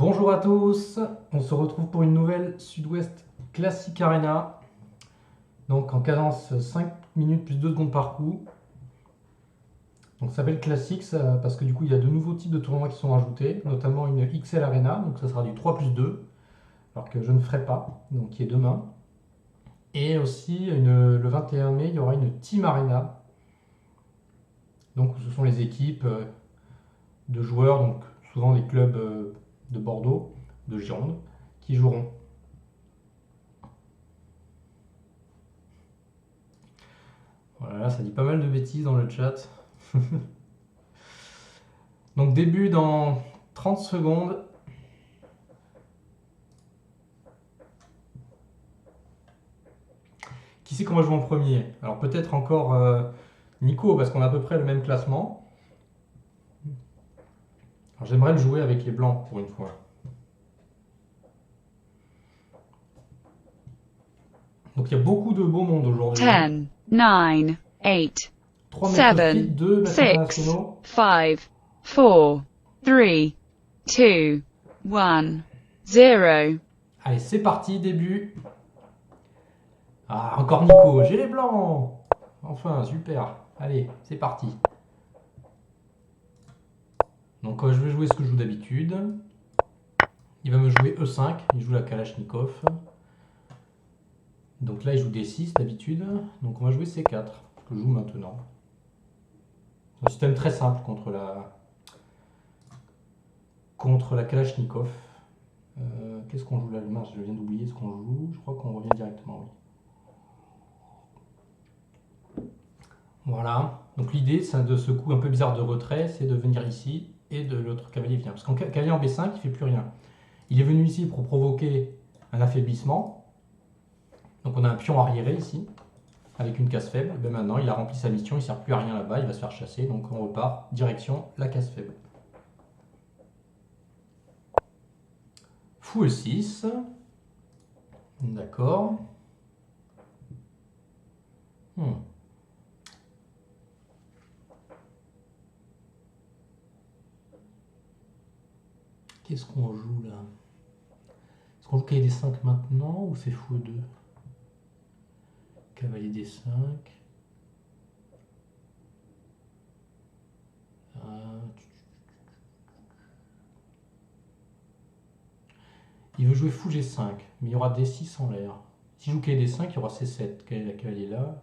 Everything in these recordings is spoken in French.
Bonjour à tous, on se retrouve pour une nouvelle Sud-Ouest Classic Arena. Donc en cadence 5 minutes plus 2 secondes par coup. Donc ça s'appelle Classic parce que du coup il y a de nouveaux types de tournois qui sont ajoutés, notamment une XL Arena, donc ça sera du 3 plus 2, alors que je ne ferai pas, donc qui est demain. Et aussi le 21 mai il y aura une Team Arena. Donc ce sont les équipes de joueurs, donc souvent les clubs de Bordeaux, de Gironde, qui joueront. Voilà, ça dit pas mal de bêtises dans le chat. Donc début dans 30 secondes. Qui c'est qu'on va jouer en premier? Alors peut-être encore Nico, parce qu'on a à peu près le même classement. Alors j'aimerais le jouer avec les blancs pour une fois. Donc il y a beaucoup de beau monde aujourd'hui. 10, 9, 8, 3 maîtres fit, 7, 2 maîtres 6, internationaux. 5, 4, 3, 2, 1, 0. Allez, c'est parti, début. Ah, encore Nico, j'ai les blancs. Enfin, super. Allez, c'est parti. Donc je vais jouer ce que je joue d'habitude. Il va me jouer E5, il joue la Kalachnikov. Donc là il joue D6 d'habitude. Donc on va jouer C4, ce que je joue maintenant. C'est un système très simple contre la Kalachnikov. Qu'est-ce qu'on joue là? Mince, je viens d'oublier ce qu'on joue. Je crois qu'on revient directement, oui. Voilà. Donc l'idée de ce coup un peu bizarre de retrait, c'est de venir ici et de l'autre cavalier vient. Parce qu'en cavalier en B5, il ne fait plus rien. Il est venu ici pour provoquer un affaiblissement. Donc on a un pion arriéré ici, avec une case faible. Et bien maintenant, il a rempli sa mission, il ne sert plus à rien là-bas, il va se faire chasser. Donc on repart direction la case faible. Fou E6. D'accord. Qu'est-ce qu'on joue là? Est-ce qu'on joue cavalier D5 maintenant ou c'est fou E2? Cavalier D5. Il veut jouer fou G5, mais il y aura D6 en l'air. Si je joue cavalier D5, il y aura C7. Quel est la cavalier là?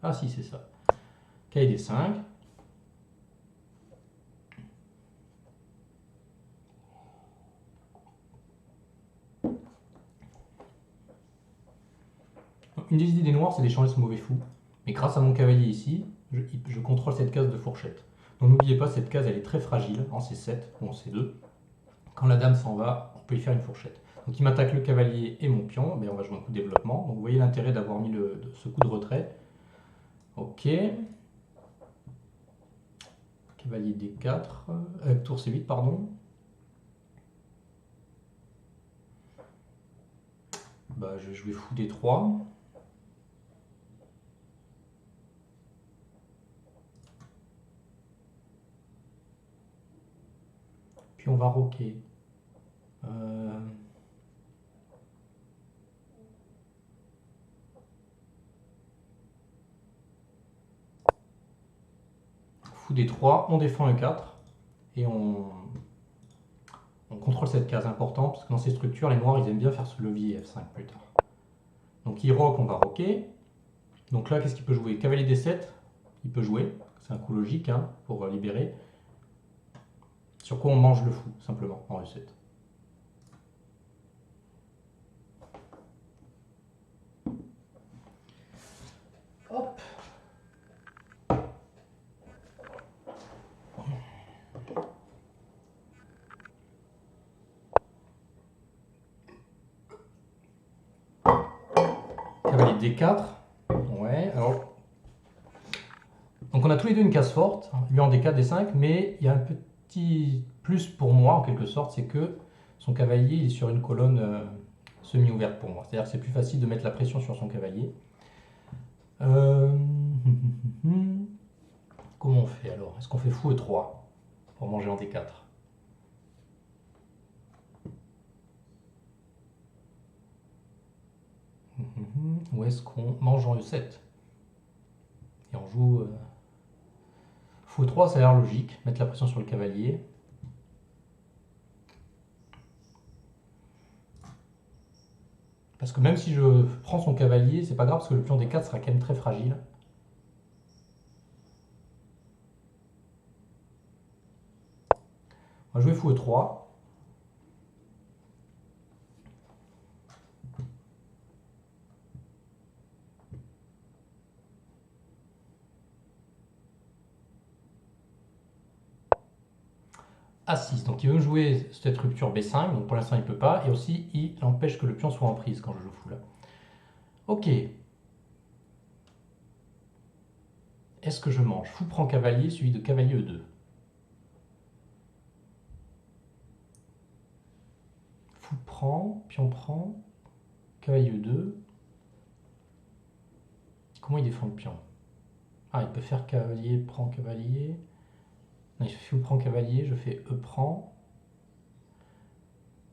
Ah si, c'est ça. Cavalier D5. Une des idées des noirs, c'est d'échanger ce mauvais fou. Mais grâce à mon cavalier ici, je contrôle cette case de fourchette. Donc n'oubliez pas, cette case, elle est très fragile en C7 ou en C2. Quand la dame s'en va, on peut y faire une fourchette. Donc il m'attaque le cavalier et mon pion, mais on va jouer un coup de développement. Donc vous voyez l'intérêt d'avoir mis ce coup de retrait. Ok. Cavalier D4, tour C8, pardon. Bah, je vais jouer fou D3. Puis on va roquer. Fou D3, on défend E4 et on contrôle cette case importante parce que dans ces structures, les noirs ils aiment bien faire ce levier F5 plus tard. Donc il roque, on va roquer. Donc là, qu'est-ce qu'il peut jouer? Cavalier D7, il peut jouer. C'est un coup logique hein, pour libérer. Sur quoi on mange le fou, simplement, en E7. Hop. Cavalier D4. Ouais, alors. Donc on a tous les deux une case forte, lui en D4, D5, mais il y a un petit plus pour moi en quelque sorte, c'est que son cavalier est sur une colonne semi-ouverte pour moi. C'est-à-dire que c'est plus facile de mettre la pression sur son cavalier. Comment on fait alors? Est-ce qu'on fait fou E3 pour manger en D4? Ou est-ce qu'on mange en E7? Et on joue fou E3, ça a l'air logique. Mettre la pression sur le cavalier. Parce que même si je prends son cavalier, c'est pas grave parce que le pion D4 sera quand même très fragile. On va jouer fou E3. A6, donc il veut jouer cette rupture B5, donc pour l'instant il peut pas, et aussi il empêche que le pion soit en prise quand je joue fou là. Ok. Est-ce que je mange fou prend cavalier suivi de cavalier E2? Fou prend, pion prend, cavalier E2. Comment il défend le pion? Ah, il peut faire cavalier prend cavalier. Non, il fait fou prend cavalier, je fais E prend.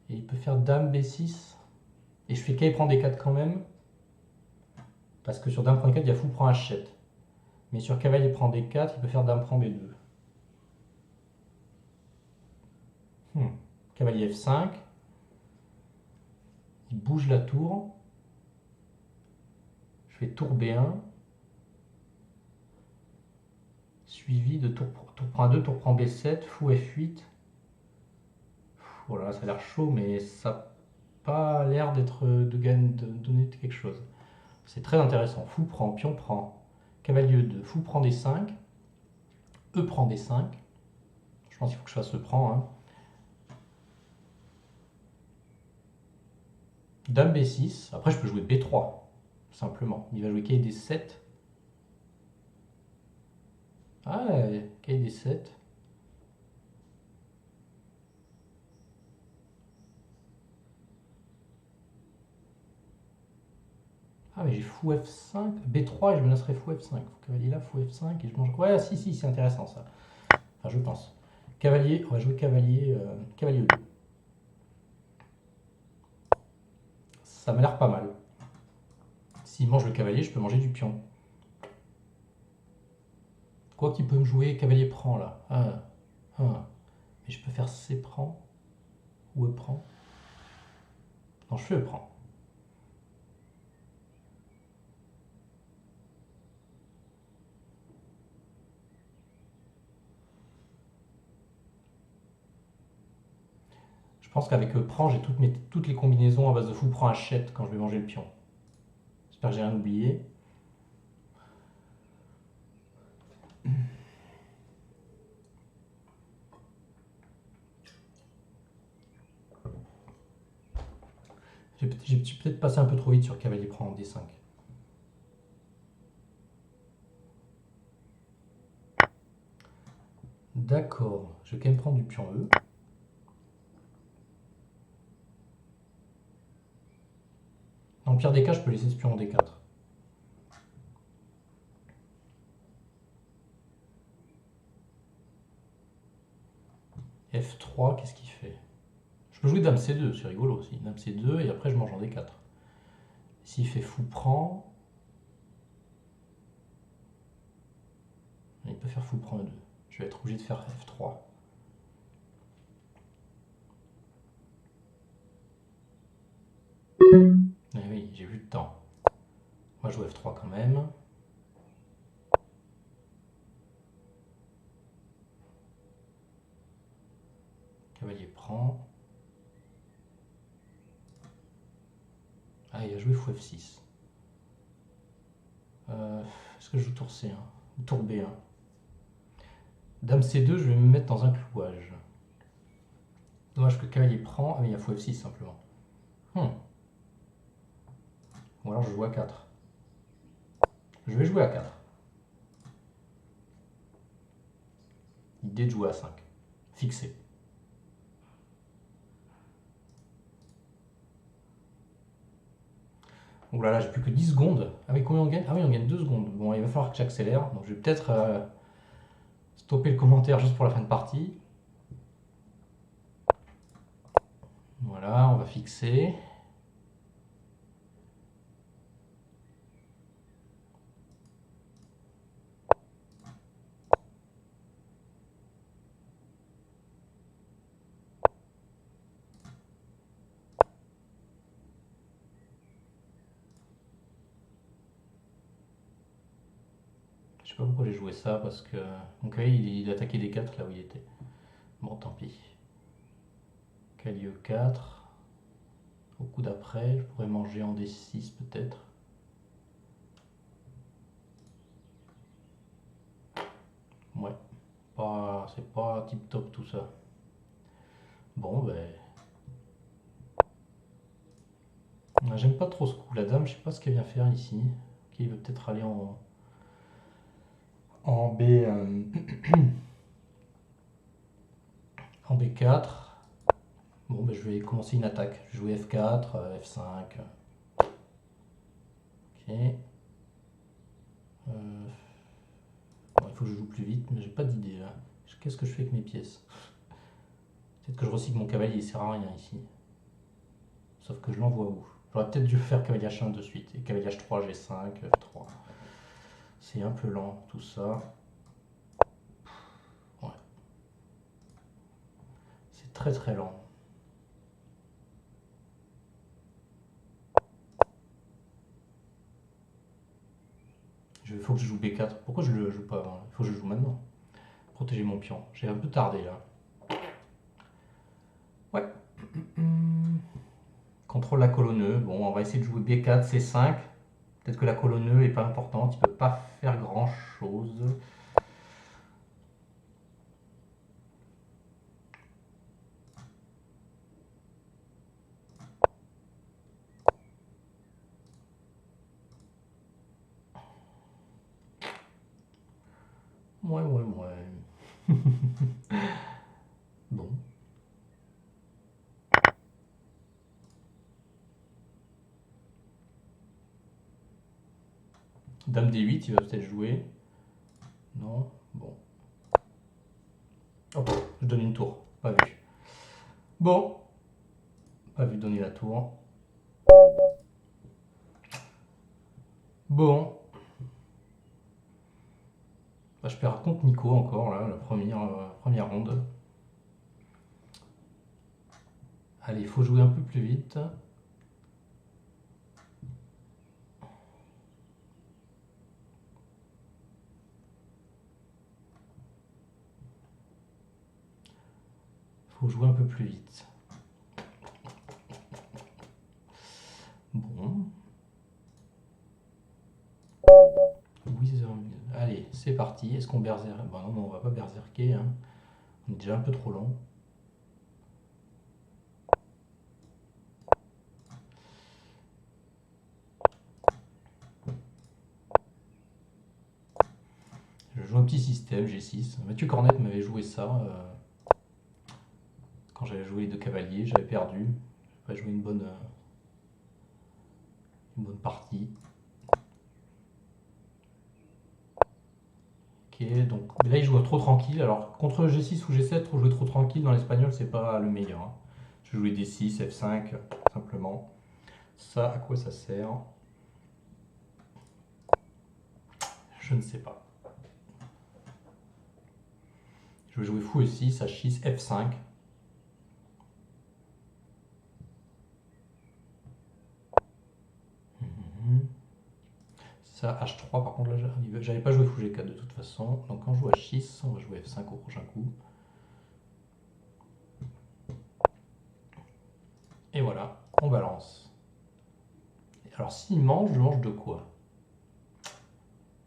Et il peut faire dame B6. Et je fais cavalier prend D4 quand même. Parce que sur dame prend D4, il y a fou prend H7. Mais sur cavalier prend D4, il peut faire dame prend B2. Cavalier F5. Il bouge la tour. Je fais tour B1. Suivi de tour prend 2, tour prend B7, fou F8. Oh là là, ça a l'air chaud, mais ça n'a pas l'air de donner quelque chose. C'est très intéressant. Fou prend, pion prend, cavalier E2, fou prend D5, E prend D5. Je pense qu'il faut que je fasse E prend. Hein. Dame B6. Après, je peux jouer B3, simplement. Il va jouer cavalier D7. Ah, cavalier D7. Ah, mais j'ai fou F5, B3 et je menacerai fou F5. Cavalier là, fou F5 et je mange. Ouais, si, c'est intéressant ça. Enfin, je pense. Cavalier, on va jouer cavalier, cavalier E2. Ça m'a l'air pas mal. S'il mange le cavalier, je peux manger du pion. Quoi qu'il peut me jouer, cavalier prend là. Mais je peux faire C prend ou E prend. Non, je fais E prend. Je pense qu'avec E prend, j'ai toutes les combinaisons à base de fou prend H7 quand je vais manger le pion. J'espère que j'ai rien oublié. J'ai peut-être passé un peu trop vite sur cavalier prend en D5. D'accord, je vais quand même prendre du pion E. Dans le pire des cas, je peux laisser ce pion en D4. F3, qu'est-ce qu'il fait? Je peux jouer dame C2, c'est rigolo aussi. Dame C2 et après je mange en D4. S'il fait fou prend, il peut faire fou prend E2. Je vais être obligé de faire F3. Eh oui, j'ai vu le temps. On va jouer F3 quand même. Cavalier prend. Ah, il a joué fou F6. Est-ce que je joue tour C1 ou tour B1? Dame C2, je vais me mettre dans un clouage. Dommage que cavalier prend. Ah, mais il y a fou F6 simplement. Ou alors je joue A4. Je vais jouer A4. L'idée de jouer A5. Fixé. Oh là là, j'ai plus que 10 secondes. Avec combien on gagne? Ah oui, on gagne 2 secondes. Bon, il va falloir que j'accélère. Donc je vais peut-être stopper le commentaire juste pour la fin de partie. Voilà, on va fixer. sais pas pourquoi j'ai joué ça, parce que mon cavalier il attaquait des 4 là où il était. Bon, tant pis. Cavalier E4. Au coup d'après, je pourrais manger en D6 peut-être. Ouais, c'est pas tip top tout ça. Bon, ben. J'aime pas trop ce coup. La dame, je sais pas ce qu'elle vient faire ici. Ok, il veut peut-être aller en B. En B4. Bon, ben, je vais commencer une attaque. Je vais jouer F4, F5. Ok. Bon, il faut que je joue plus vite, mais j'ai pas d'idée là. Qu'est-ce que je fais avec mes pièces? Peut-être que je recycle mon cavalier, il sert à rien ici. Sauf que je l'envoie où? J'aurais peut-être dû faire cavalier H1 de suite. Et cavalier H3, G5, F3. C'est un peu lent tout ça. Ouais. C'est très très lent. Il faut que je joue B4. Pourquoi je le joue pas avant? Il faut que je joue maintenant. Protéger mon pion. J'ai un peu tardé là. Ouais. Contrôle la colonne E. Bon, on va essayer de jouer B4, C5. Peut-être que la colonne E est pas importante. Il peut pas faire grand chose. Ouais. Bon. Dame D8, il va peut-être jouer. Non. Bon. Oh, je donne une tour. Pas vu. Bon. Pas vu donner la tour. Bon. Bah, je perds contre Nico encore, là, la première ronde. Allez, il faut jouer un peu plus vite. Il faut jouer un peu plus vite. Bon. Oui, allez, c'est parti. Est-ce qu'on berserk? Bah non, on va pas berserker. Hein. On est déjà un peu trop long. Je joue un petit système, G6. Mathieu Cornette m'avait joué ça quand j'avais joué les deux cavaliers. J'avais perdu. J'avais joué une bonne partie. Ok, donc là il joue trop tranquille. Alors contre G6 ou G7, jouer trop tranquille dans l'espagnol, c'est pas le meilleur. Hein. Je vais jouer D6, F5, simplement. Ça, à quoi ça sert? Je ne sais pas. Je vais jouer fou E6, H6, F5. Ça, H3, par contre, là, j'avais pas joué fou G4 de toute façon. Donc quand je joue H6, on va jouer F5 au prochain coup. Et voilà, on balance. Alors s'il mange, je mange de quoi?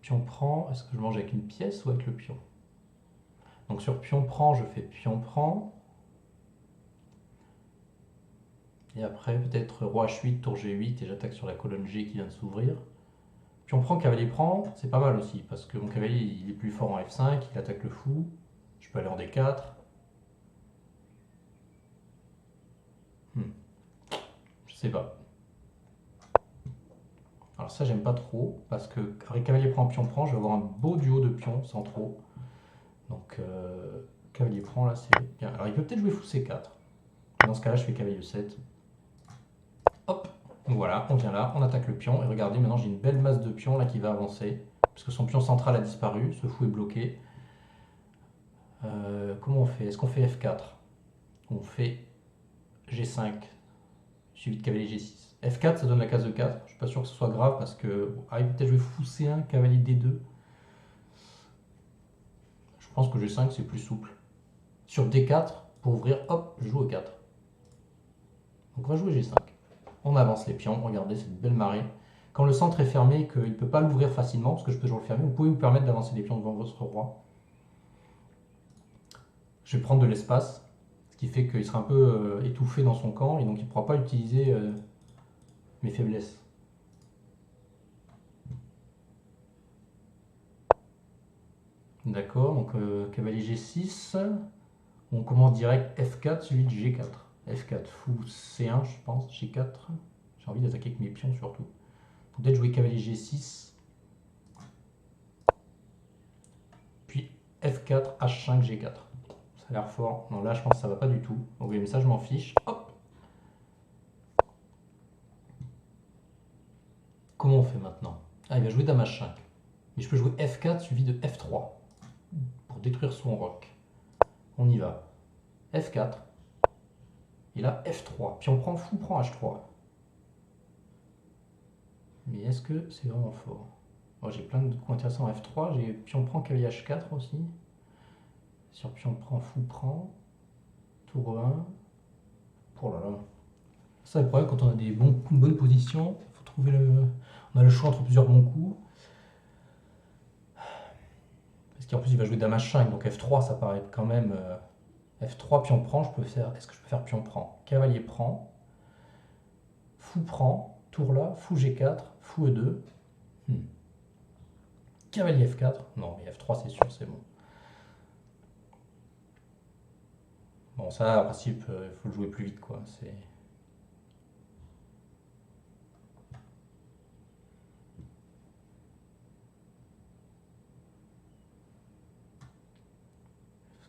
Pion prend, est-ce que je mange avec une pièce ou avec le pion? Donc sur pion prend, je fais pion prend. Et après, peut-être roi H8, tour G8, et j'attaque sur la colonne G qui vient de s'ouvrir. Pion prend, cavalier prend, c'est pas mal aussi, parce que mon cavalier il est plus fort en F5, il attaque le fou. Je peux aller en D4. Je sais pas. Alors ça j'aime pas trop, parce que avec cavalier prend, pion prend, je vais avoir un beau duo de pions sans trop. Donc cavalier prend là c'est bien. Alors il peut peut-être jouer fou C4. Dans ce cas-là je fais cavalier E7. Hop, voilà, on vient là, on attaque le pion, et regardez maintenant j'ai une belle masse de pions là qui va avancer, parce que son pion central a disparu, ce fou est bloqué. Comment on fait? Est-ce qu'on fait F4? On fait G5, suivi de cavalier G6. F4 ça donne la case E4, je suis pas sûr que ce soit grave parce que. Ah, il peut peut-être jouer fou C1, cavalier D2. pense que G5 c'est plus souple. Sur D4, pour ouvrir, hop, je joue E4. Donc on va jouer G5. On avance les pions, regardez cette belle marée. Quand le centre est fermé et qu'il ne peut pas l'ouvrir facilement, parce que je peux toujours le fermer, vous pouvez vous permettre d'avancer des pions devant votre roi. Je vais prendre de l'espace, ce qui fait qu'il sera un peu étouffé dans son camp, et donc il ne pourra pas utiliser mes faiblesses. D'accord, donc cavalier G6, on commence direct F4 suivi de G4. F4, fou C1 je pense, G4, j'ai envie d'attaquer avec mes pions surtout. Peut-être jouer cavalier G6, puis F4, H5, G4. Ça a l'air fort. Non, là, je pense que ça va pas du tout. Ok, mais ça, je m'en fiche. Hop. Comment on fait maintenant? Ah, il va jouer Dame H5. Mais je peux jouer F4 suivi de F3 pour détruire son roc. On y va. F4. Et là, F3. Puis on prend fou, prend H3. Mais est-ce que c'est vraiment fort? Oh, j'ai plein de coups intéressants en F3. Puis on prend cavalier H4 aussi. Sur pion prend, fou prend. Tour 1. Oh là là. Ça, le problème, quand on a des bonnes positions, il faut trouver on a le choix entre plusieurs bons coups. Parce qu'en plus, il va jouer Dame H5, donc F3, ça paraît quand même. F3, pion prend, je peux faire. Est-ce que je peux faire pion prend? Cavalier prend. Fou prend. Tour là. Fou G4. Fou E2. Cavalier F4. Non, mais F3, c'est sûr, c'est bon. Bon, ça, en principe, il faut le jouer plus vite, quoi. C'est.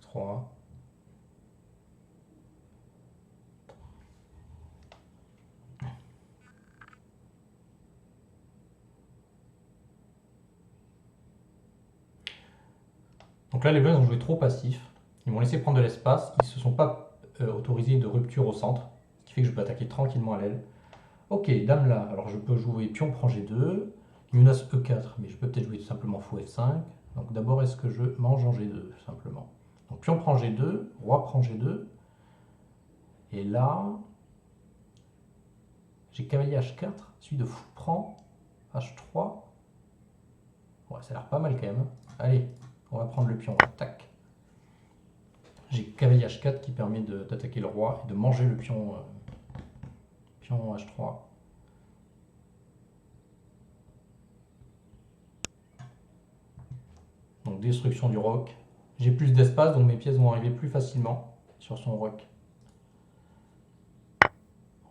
F3. Donc là, les Bleus ont joué trop passif. Ils m'ont laissé prendre de l'espace. Ils ne se sont pas autorisés de rupture au centre. Ce qui fait que je peux attaquer tranquillement à l'aile. Ok, dame là. Alors je peux jouer pion prend G2. Il menace E4, mais je peux peut-être jouer tout simplement fou F5. Donc d'abord, est-ce que je mange en G2, simplement? Donc pion prend G2, roi prend G2. Et là, j'ai cavalier H4, suivi de fou prend H3. Ouais, ça a l'air pas mal quand même. Allez, on va prendre le pion. Tac. J'ai cavalier H4 qui permet d'attaquer le roi et de manger le pion, pion H3. Donc destruction du roc. J'ai plus d'espace, donc mes pièces vont arriver plus facilement sur son roc.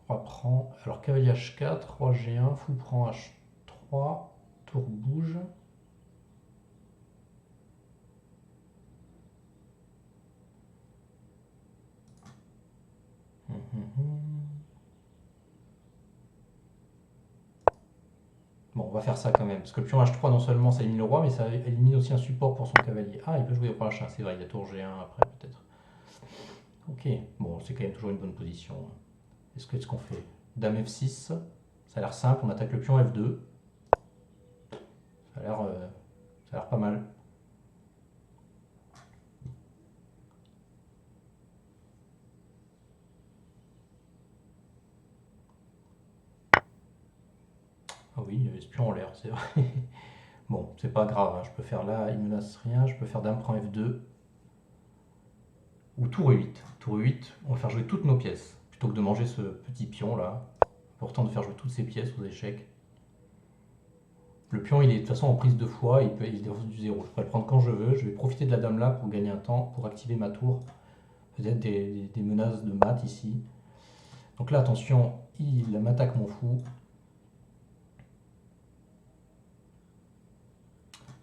Roi prend. Alors cavalier H4, roi G1, fou prend H3, tour bouge. Bon, on va faire ça quand même, parce que le pion H3, non seulement ça élimine le roi, mais ça élimine aussi un support pour son cavalier. Ah, il peut jouer roi H1, c'est vrai, il y a tour G1 après peut-être. Ok, bon, c'est quand même toujours une bonne position. Qu'est-ce qu'on fait? Dame F6, ça a l'air simple, on attaque le pion F2. Ça a l'air pas mal. Ah oui, il y a espion en l'air, c'est vrai. Bon, c'est pas grave, hein, je peux faire là, il menace rien, je peux faire dame prend F2. Ou tour E8. Tour E8, on va faire jouer toutes nos pièces. Plutôt que de manger ce petit pion là. Important de faire jouer toutes ces pièces aux échecs. Le pion, il est de toute façon en prise 2 fois, il défonce du 0. Je pourrais le prendre quand je veux, je vais profiter de la dame là pour gagner un temps, pour activer ma tour. Peut-être des menaces de mat ici. Donc là, attention, il m'attaque mon fou.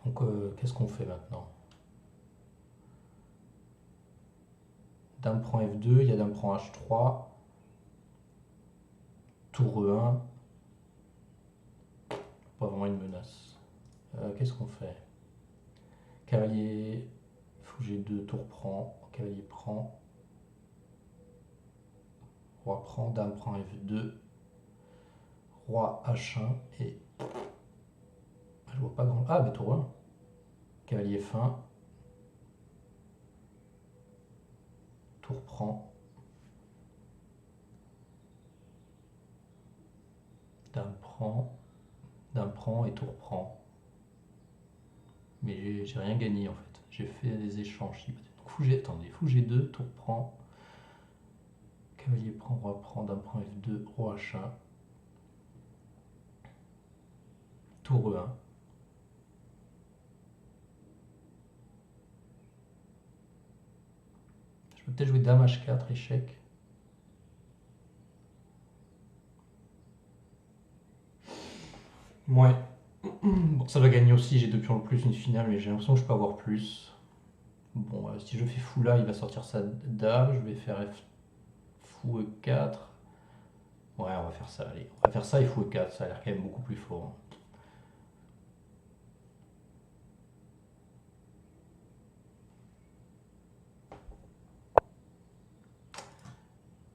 Donc qu'est-ce qu'on fait maintenant? Dame prend F2, il y a dame prend H3. Tour E1. Pas vraiment une menace. Qu'est-ce qu'on fait? Cavalier, fou G2, tour prend, cavalier prend. Roi prend, dame prend F2. Roi H1 et... Je vois pas grand... Ah, mais tour 1. Cavalier F1. tout reprend. Dame prend et tout reprend. Mais j'ai rien gagné en fait. J'ai fait des échanges. Donc fou G, attendez, fou G2, tout reprend. Cavalier prend, dame prend F2, roi H1. Tour E1. Je peux peut-être jouer dame H4, échec. Ouais. Bon, ça va gagner aussi, j'ai 2 pions de plus, une finale, mais j'ai l'impression que je peux avoir plus. Bon, si je fais fou là, il va sortir sa dame, je vais faire fou E4. Ouais, on va faire ça, allez. On va faire ça et fou E4, ça a l'air quand même beaucoup plus fort.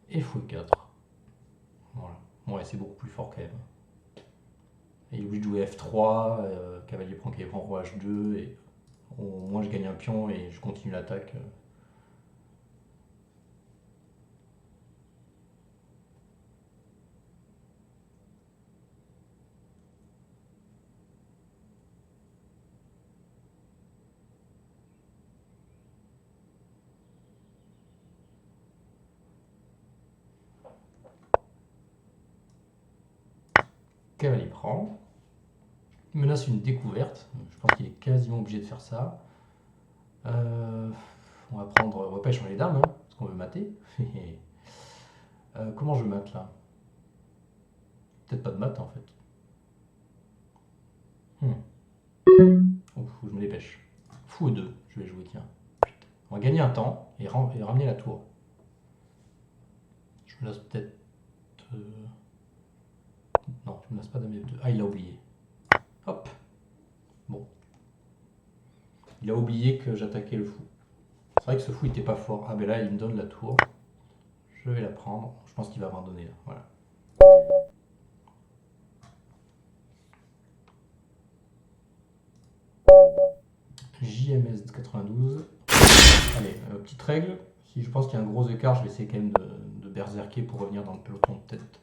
Et fou E4. Voilà. Ouais, c'est beaucoup plus fort quand même. Et il est obligé de jouer F3, cavalier prend, roi H2, et au moins je gagne un pion et je continue l'attaque. Cavalier prend. Il menace une découverte. Je pense qu'il est quasiment obligé de faire ça. On va pas échanger les dames, hein, parce qu'on veut mater. Comment je mate là? Peut-être pas de mat en fait. Faut que je me dépêche. Fou 2, je vais jouer, tiens. On va gagner un temps et ramener la tour. Je me laisse peut-être. Non, je me laisse pas dame F2. Ah, il a oublié. Hop. Bon. Il a oublié que j'attaquais le fou. C'est vrai que ce fou était pas fort. Ah, ben là, il me donne la tour. Je vais la prendre. Je pense qu'il va abandonner là. Voilà. JMS 92. Allez, petite règle. Si je pense qu'il y a un gros écart, je vais essayer quand même de berserker pour revenir dans le peloton de tête.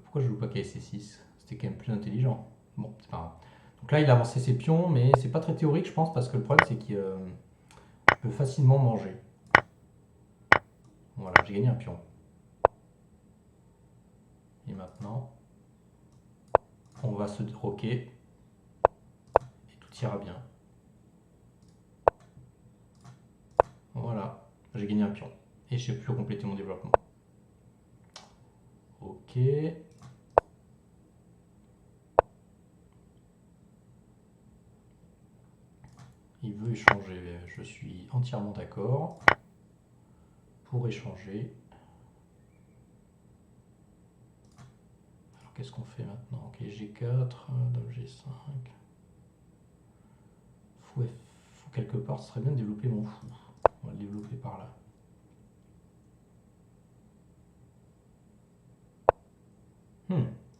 Pourquoi je joue pas KC6? C'était quand même plus intelligent. Bon, c'est pas grave. Donc là, il a avancé ses pions, mais c'est pas très théorique, je pense, parce que le problème, c'est qu'il peut facilement manger. Voilà, j'ai gagné un pion. Et maintenant, on va se roquer. Et tout ira bien. Voilà, j'ai gagné un pion. Et j'ai pu compléter mon développement. Ok. Il veut échanger, je suis entièrement d'accord. Pour échanger. Alors qu'est-ce qu'on fait maintenant? Ok, G4, dame G5. Fou quelque part, ce serait bien de développer mon fou. On va le développer par là.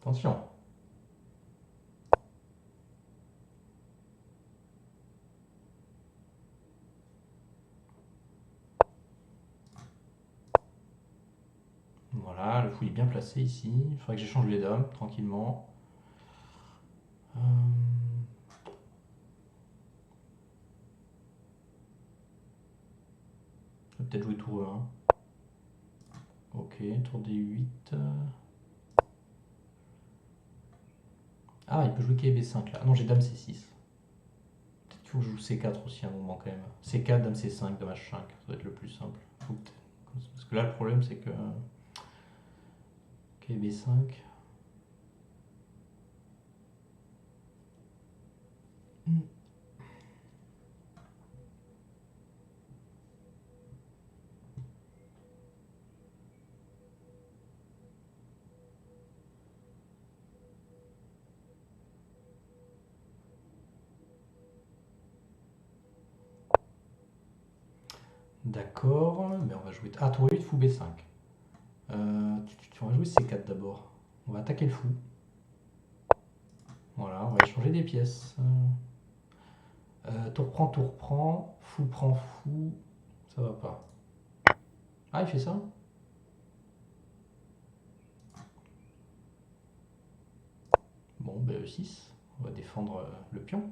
Attention. Voilà, le fou est bien placé ici. Il faudrait que j'échange les dames tranquillement. Je vais peut-être jouer tour E1. Ok, tour D8. Ah, il peut jouer KB5 là. Non, j'ai dame C6. Peut-être qu'il faut que je joue C4 aussi à un moment quand même. C4, dame C5, dame H5. Ça doit être le plus simple. Parce que là, le problème, c'est que KB5. D'accord, mais on va jouer. Ah, tour 8, fou B5. On va jouer C4 d'abord. On va attaquer le fou. Voilà, on va échanger des pièces. Tour prend, fou prend fou. Ça va pas. Ah, il fait ça? Bon, ben E6. On va défendre le pion.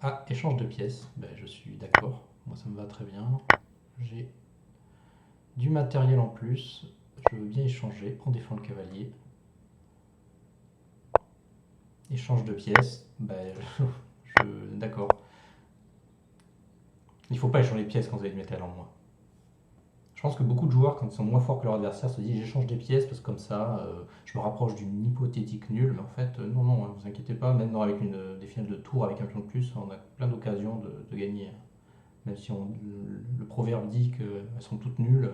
Ah, échange de pièces. Ben, je suis d'accord. Moi, ça me va très bien. J'ai du matériel en plus. Je veux bien échanger. On défend le cavalier. Échange de pièces. Ben, d'accord. Il faut pas échanger de pièces quand vous avez du matériel en moins. Je pense que beaucoup de joueurs, quand ils sont moins forts que leur adversaire, se disent j'échange des pièces parce que comme ça, je me rapproche d'une hypothétique nulle. Mais en fait, non, non, hein, vous inquiétez pas, même avec des finales de tour avec un pion de plus, on a plein d'occasions de gagner. Même si le proverbe dit qu'elles sont toutes nulles.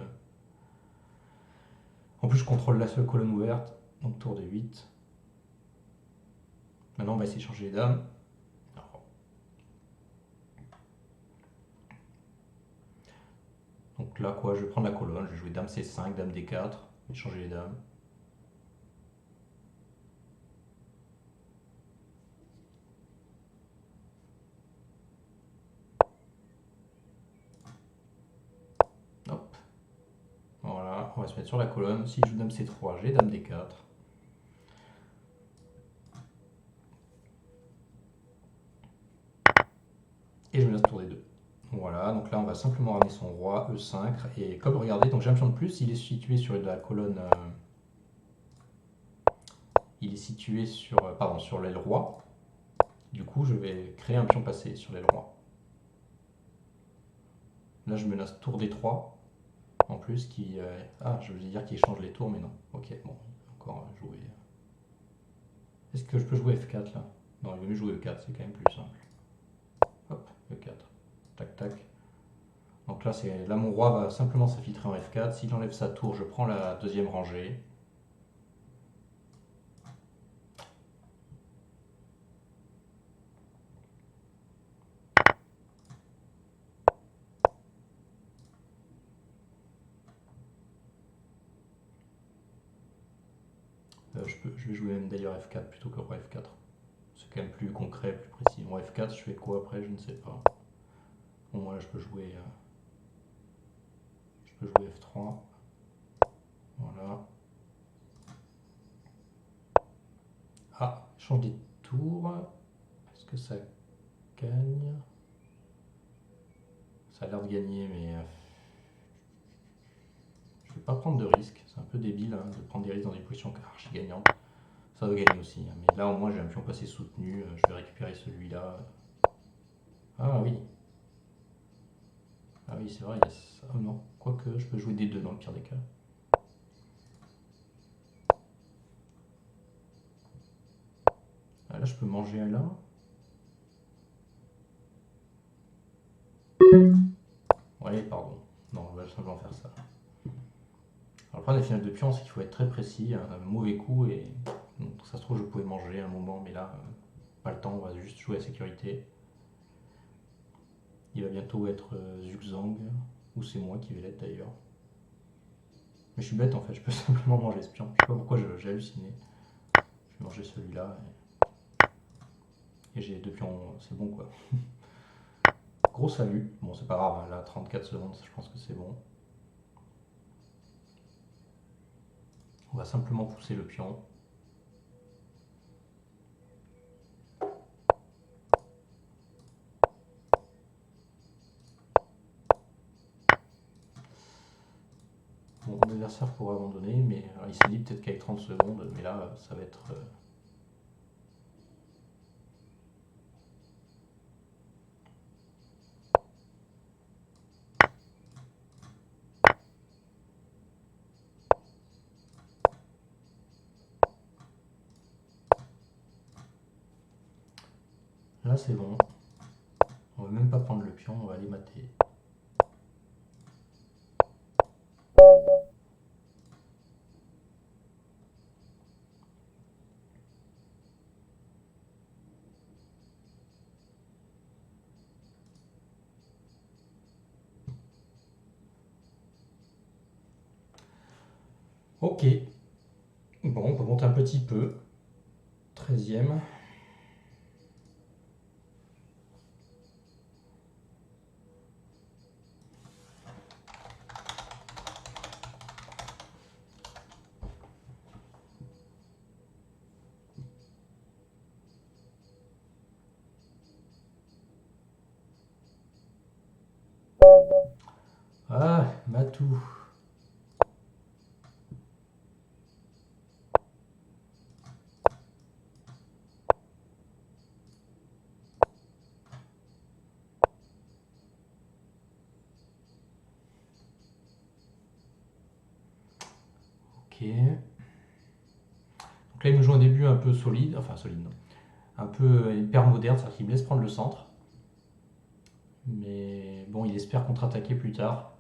En plus, je contrôle la seule colonne ouverte, donc tour de 8. Maintenant, on va essayer de changer les dames. Donc là, quoi, je vais prendre la colonne, je vais jouer dame C5, dame D4, et changer les dames. Hop. Voilà, on va se mettre sur la colonne. Si je joue dame C3, j'ai dame D4. Et je me laisse tour des deux. Voilà, donc là on va simplement ramener son roi, E5. Et comme regardez, donc j'ai un pion de plus, il est situé sur la colonne. Il est situé sur, pardon, sur l'aile roi. Du coup, je vais créer un pion passé sur l'aile roi. Là, je menace tour D3. En plus, qui. Ah, je voulais dire qu'il change les tours, mais non. Ok, bon, encore jouer. Est-ce que je peux jouer F4 là? Non, il vaut mieux jouer E4, c'est quand même plus simple. Hop, E4. Tac, tac. Donc là, mon roi va simplement s'infiltrer en F4. S'il enlève sa tour, je prends la deuxième rangée. Je vais jouer même d'ailleurs F4 plutôt que roi F4. C'est quand même plus concret, plus précis. Roi F4, je fais quoi après? Je ne sais pas. Bon, moi là, je peux jouer F3. Voilà. Ah, change des tours. Est-ce que ça gagne? Ça a l'air de gagner, mais je ne vais pas prendre de risques. C'est un peu débile hein, de prendre des risques dans des positions archi gagnantes. Ça va gagner aussi, hein, mais là au moins j'ai un pion passé soutenu. Je vais récupérer celui-là. Ah oui. Ah oui, c'est vrai, il y a ça. Oh non, quoique je peux jouer des deux dans le pire des cas. Ah, là, je peux manger un là. Ouais, pardon. Non, on va simplement faire ça. Alors, le problème des finales de pion, c'est qu'il faut être très précis. Un mauvais coup, et donc, ça se trouve, je pouvais manger un moment, mais là, pas le temps, on va juste jouer à sécurité. Il va bientôt être Zugzwang, ou c'est moi qui vais l'être d'ailleurs. Mais je suis bête en fait, je peux simplement manger ce pion. Je sais pas pourquoi j'ai halluciné. Je vais manger celui-là. Et j'ai deux pions, c'est bon quoi. Gros salut. Bon, c'est pas grave, hein, là, 34 secondes, je pense que c'est bon. On va simplement pousser le pion. Mon adversaire pourrait abandonner, mais alors, il s'est dit peut-être qu'avec 30 secondes, mais là, ça va être. Là, c'est bon. On va même pas prendre le pion, on va aller mater. Ok. Bon, on peut monter un petit peu. 13e. Ah, Matou. Ok. Donc là, il me joue un début un peu solide, enfin solide non, un peu hyper moderne, c'est-à-dire qu'il me laisse prendre le centre. Mais bon, il espère contre-attaquer plus tard.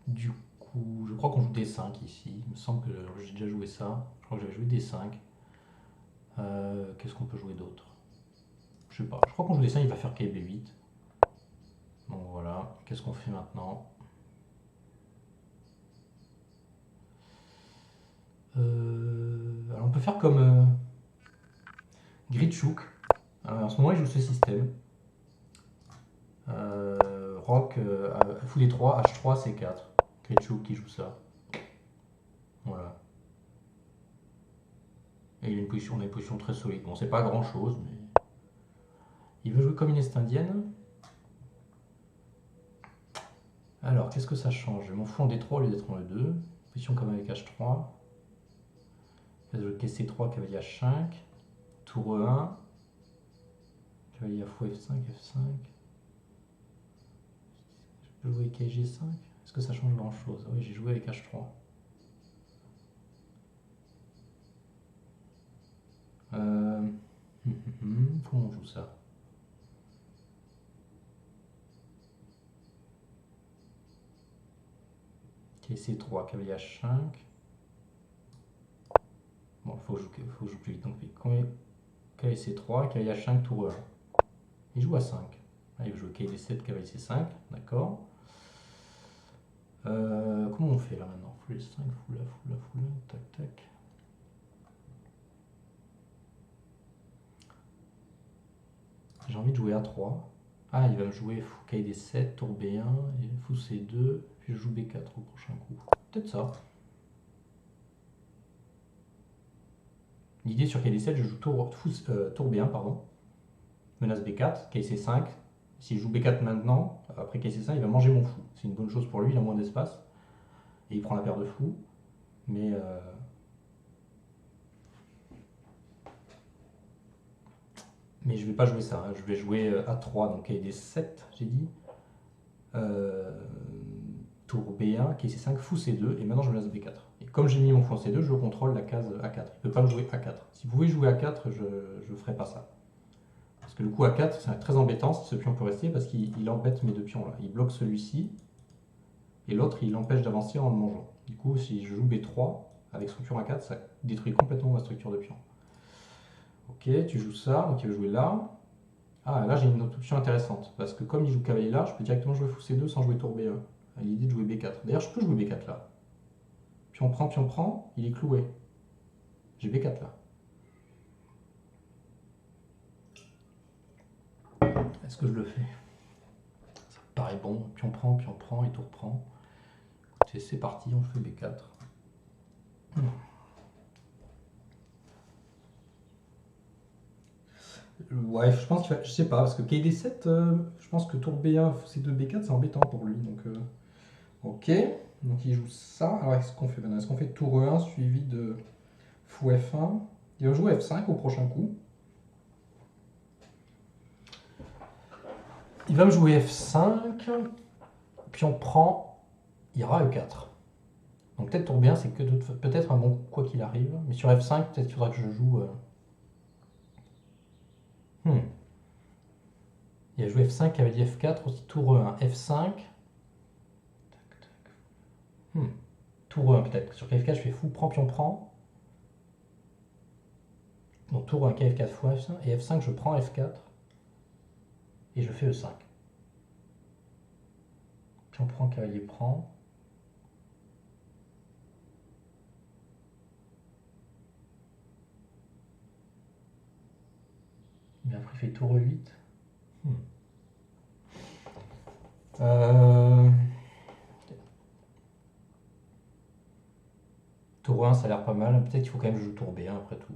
Du coup, je crois qu'on joue D5 ici. Il me semble que j'ai déjà joué ça. Je crois que j'avais joué D5. Qu'est-ce qu'on peut jouer d'autre? Je sais pas. Je crois qu'on joue D5, il va faire KB8. Donc voilà. Qu'est-ce qu'on fait maintenant? Alors on peut faire comme Gritchouk. En ce moment, il joue ce système. Rock, fou D3, H3, C4. Gritchouk qui joue ça. Voilà. Et il a une position, on a une position très solide. Bon, c'est pas grand chose, mais. Il veut jouer comme une Est-Indienne. Alors, qu'est-ce que ça change? Je m'en fous en D3 au lieu d'être en E2. Position comme avec H3. C3, cavalier H5. Tour E1. Cavalier à fou F5, F5. Je peux jouer avec G5. Est-ce que ça change grand chose? Oui, j'ai joué avec H3. Comment on joue ça? C3, cavalier H5. Bon, il faut que je joue plus vite. Donc, cavalier C3, cavalier H5, tour E1. Il joue à 5. Il veut jouer cavalier D7, cavalier C5. D'accord. Comment on fait là maintenant? Fou S5, fou là, tac, tac. J'ai envie de jouer A3. Ah, il va me jouer fou KD7, tour B1, et fou C2, puis je joue B4 au prochain coup. Peut-être ça. L'idée sur KD7, je joue tour B1, pardon. Menace B4, KC5. Si je joue B4 maintenant, après KC5, il va manger mon fou. C'est une bonne chose pour lui, il a moins d'espace. Et il prend la paire de fous. Mais je vais pas jouer ça. Je vais jouer A3, donc KD7, j'ai dit. Tour B1, KC5, fou C2, et maintenant je menace B4. Et comme j'ai mis mon fou en C2, je contrôle la case A4. Il ne peut pas me jouer A4. Si vous pouvez jouer A4, je ne ferai pas ça. Parce que le coup A4, c'est très embêtant si ce pion peut rester, parce qu'il embête mes deux pions là. Il bloque celui-ci, et l'autre il l'empêche d'avancer en le mangeant. Du coup, si je joue B3 avec son pion A4, ça détruit complètement ma structure de pion. Ok, tu joues ça, donc il va jouer là. Ah, là j'ai une autre option intéressante, parce que comme il joue cavalier là, je peux directement jouer fou C2 sans jouer tour B1. À l'idée de jouer B4. D'ailleurs, je peux jouer B4 là. Pion prend, il est cloué. J'ai B4 là. Est-ce que je le fais? Ça me paraît bon. Pion prend, et tour prend. Écoutez, c'est parti, on fait B4. Ouais, je pense qu'il va. Je sais pas, parce que KD7, je pense que tour B1, C2, B4, c'est embêtant pour lui. Donc, ok. Donc il joue ça. Alors, qu'est-ce qu'on fait maintenant? Est-ce qu'on fait tour E1 suivi de fou F1? Il va jouer F5 au prochain coup. Il va me jouer F5, puis on prend, il y aura E4. Donc peut-être tour B1, c'est que peut-être un bon coup quoi qu'il arrive. Mais sur F5, peut-être qu'il faudra que je joue. Il a joué F5, cavalier F4, aussi tour E1, F5. Tour E1 peut-être. Sur KF4, je fais fou, prend, pion, prend. Donc tour E1, KF4, fou, F5. Et F5, je prends F4. Et je fais E5. Pion prend, cavalier prend. Mais après, il fait tour 8. Tour 1, ça a l'air pas mal. Peut-être qu'il faut quand même que je joue tour B1 après tout.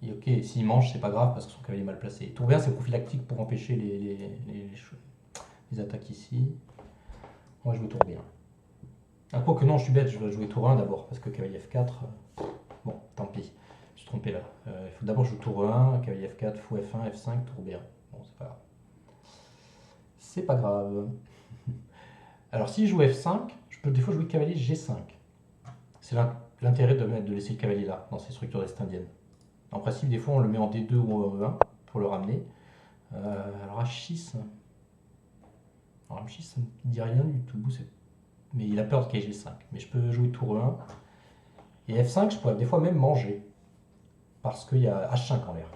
Et ok, s'il mange, c'est pas grave parce que son cavalier est mal placé. Tour B1, c'est prophylactique pour empêcher les attaques ici. Moi, je joue tour B1. Ah, quoi que non, je suis bête, je vais jouer tour 1 d'abord parce que cavalier F4. Bon, tant pis, je suis trompé là. Il faut d'abord jouer tour 1, cavalier F4, fou F1, F5, tour B1. Bon, c'est pas grave. C'est pas grave. Alors, si je joue F5, je peux des fois jouer cavalier G5. C'est l'intérêt de laisser le cavalier là, dans ces structures est indiennes. En principe, des fois, on le met en D2 ou en E1 pour le ramener. Alors H6, alors H6, ça ne me dit rien du tout. Mais il a peur de G5. Mais je peux jouer tour 1. Et F5, je pourrais des fois même manger. Parce qu'il y a H5 en l'air.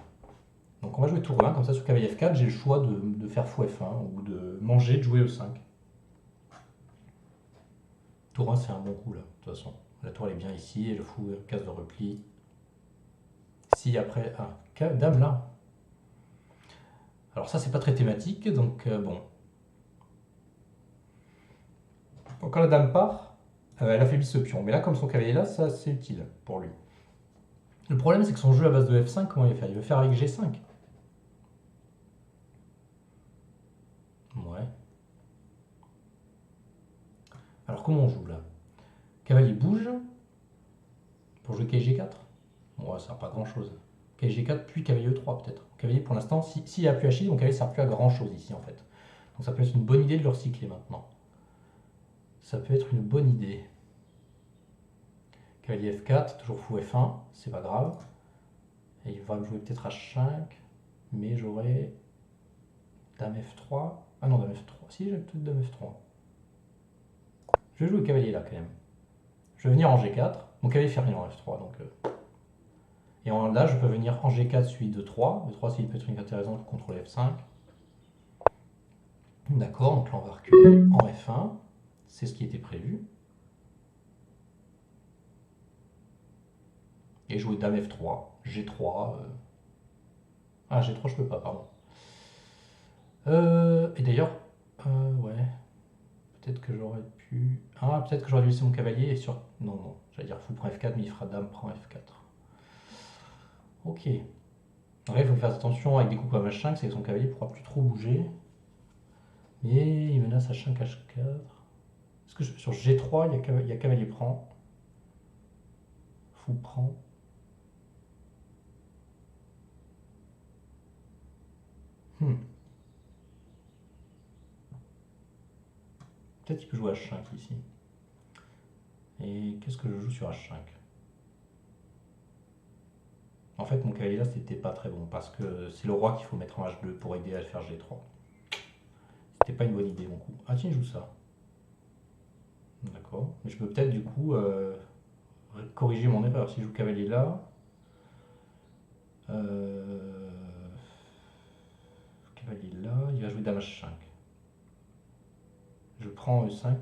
Donc on va jouer tour 1, comme ça sur cavalier F4, j'ai le choix de faire fou F1 ou de manger, de jouer E5. Tour 1, c'est un bon coup là, de toute façon. La tour elle est bien ici, et le fou case de repli. Si après. Ah, dame là. Alors ça, c'est pas très thématique, donc bon. Donc, quand la dame part, elle affaiblit ce pion. Mais là, comme son cavalier est là, ça c'est utile pour lui. Le problème, c'est que son jeu à base de F5, comment il va faire? Il va faire avec G5. Ouais. Alors comment on joue là? Cavalier bouge pour jouer G4. Ouais, ça sert pas grand chose. G4 puis cavalier E3 peut-être. Cavalier pour l'instant, s'il n'y a plus H6, mon cavalier ne sert plus à grand chose ici en fait. Donc ça peut être une bonne idée de le recycler maintenant. Ça peut être une bonne idée. Cavalier F4, toujours fou F1, c'est pas grave. Et il va me jouer peut-être H5, mais j'aurai dame F3. Ah non, dame F3. Si, j'ai peut-être dame F3. Je vais jouer le cavalier là quand même. Je vais venir en G4. Mon cavalier fait rien en F3, donc... Et là, je peux venir en G4 suivi de 3. E3, c'est peut être une intéressante pour contrôler F5. D'accord, donc là, on va reculer en F1. C'est ce qui était prévu. Et jouer dame F3, G3. Ah, G3, je peux pas, pardon. Et d'ailleurs, ouais. Peut-être que j'aurais pu... Ah, peut-être que j'aurais dû laisser mon cavalier et sur... Non, non, j'allais dire fou prend F4, mais il fera dame prend F4. Ok. Là, il faut faire attention avec des coups comme H5, c'est que son cavalier ne pourra plus trop bouger. Mais il menace H5, H4. Est-ce que sur G3, il y a cavalier prend. Fou prend. Peut-être qu'il peut jouer H5 ici. Et qu'est-ce que je joue sur H5? En fait, mon cavalier là, c'était pas très bon parce que c'est le roi qu'il faut mettre en H2 pour aider à le faire G3. C'était pas une bonne idée, mon coup. Ah tiens, il joue ça. D'accord. Mais je peux peut-être du coup corriger mon erreur. Si je joue cavalier là, cavalier là, il va jouer dame H5. Je prends E5,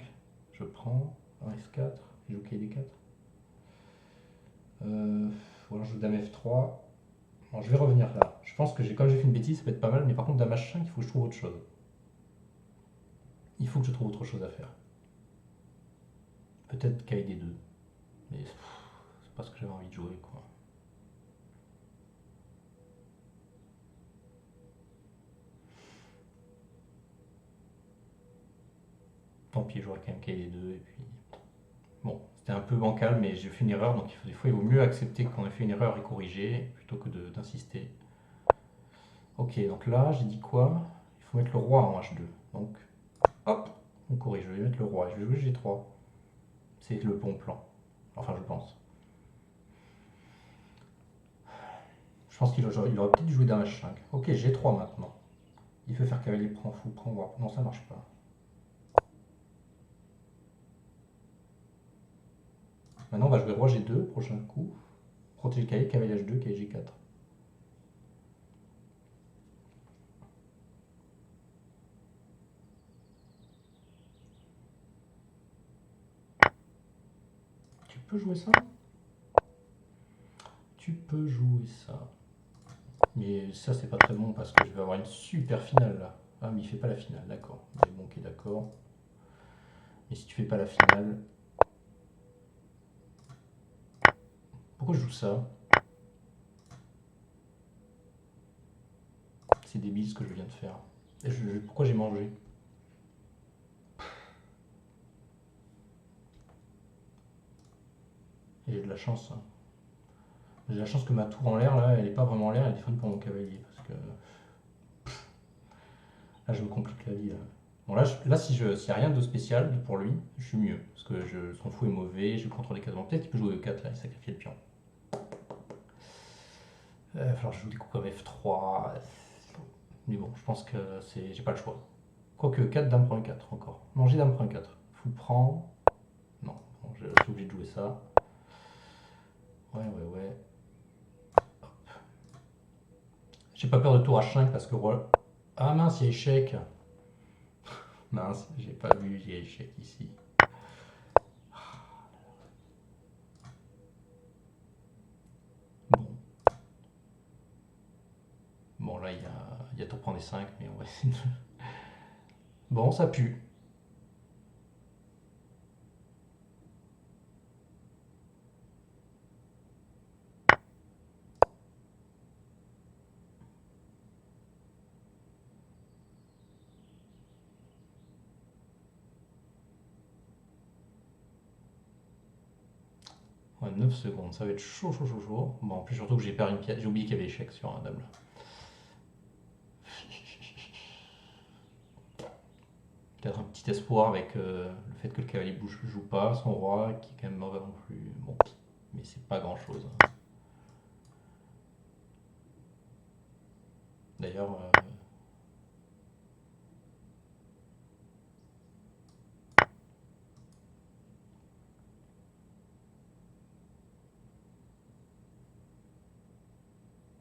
je prends un F4, je joue KD4. Ou alors je joue dame F3. Bon, je vais revenir là. Je pense que comme j'ai fait une bêtise, ça peut être pas mal, mais par contre dame H5, il faut que je trouve autre chose. Il faut que je trouve autre chose à faire. Peut-être KD2. Mais c'est pas ce que j'avais envie de jouer, quoi. Tant pis, j'aurais quand même KD2 et puis... Bon, c'était un peu bancal, mais j'ai fait une erreur, donc des fois il vaut mieux accepter qu'on ait fait une erreur et corriger, plutôt que d'insister. Ok, donc là, j'ai dit quoi? Il faut mettre le roi en H2. Donc, hop, on corrige, je vais mettre le roi, je vais jouer G3. C'est le bon plan. Enfin, je pense. Je pense qu'il aurait peut-être dû jouer dame H5. Ok, G3 maintenant. Il peut faire cavalier prend fou, prend roi. Non, ça marche pas. Maintenant, on va jouer roi G2, prochain coup. Protéger le cavalier, cavalier H2, cavalier G4. peux jouer ça? Tu peux jouer ça. Mais ça, c'est pas très bon parce que je vais avoir une super finale là. Ah, mais il fait pas la finale, d'accord. Mais bon, ok, d'accord. Et si tu fais pas la finale. Pourquoi je joue ça? C'est débile ce que je viens de faire. Pourquoi j'ai mangé? Et j'ai de la chance. Hein. J'ai la chance que ma tour en l'air, là, elle est pas vraiment en l'air, elle est défendue pour mon cavalier. Parce que là, je me complique la vie. Là, bon, là s'il n'y a rien de spécial pour lui, je suis mieux. Parce que son fou est mauvais, je contrôle les quasiment. Peut-être qu'il peut jouer E4 là, il sacrifie le pion. Il va falloir que je joue des coups comme F3. Mais bon, je pense que j'ai pas le choix. Quoique 4, dame prend 4 encore. Non, j'ai dame prend 4. Fou prend. Non, bon, je suis obligé de jouer ça. Ouais. J'ai pas peur de tour H5 parce que roi. Ah mince, il y a échec. Mince, j'ai pas vu, il y a échec ici. Bon. Bon, là, il y a tour prend des 5, mais on va essayer de. Bon, ça pue. Ouais, 9 secondes, ça va être chaud. Bon, en plus, surtout que j'ai perdu une pièce. J'ai oublié qu'il y avait échec sur un dame là. Peut-être un petit espoir avec le fait que le cavalier bouge joue pas, son roi qui est quand même mauvais non plus. Bon, mais c'est pas grand chose. Hein. D'ailleurs,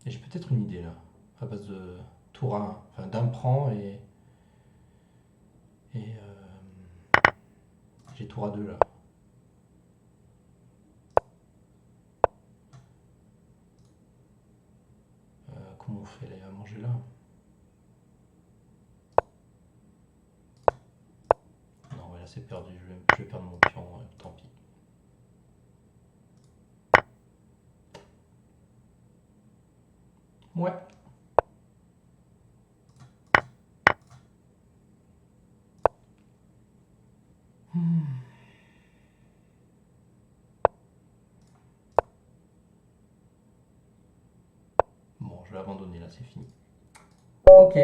et j'ai peut-être une idée là, à base de tour à 1, enfin dame prend et j'ai tour à 2 là. Comment on fait là, à manger là? Non, ouais, là c'est perdu, je vais perdre mon pion, tant pis. Ouais. Bon, je vais abandonner là, c'est fini. Ok.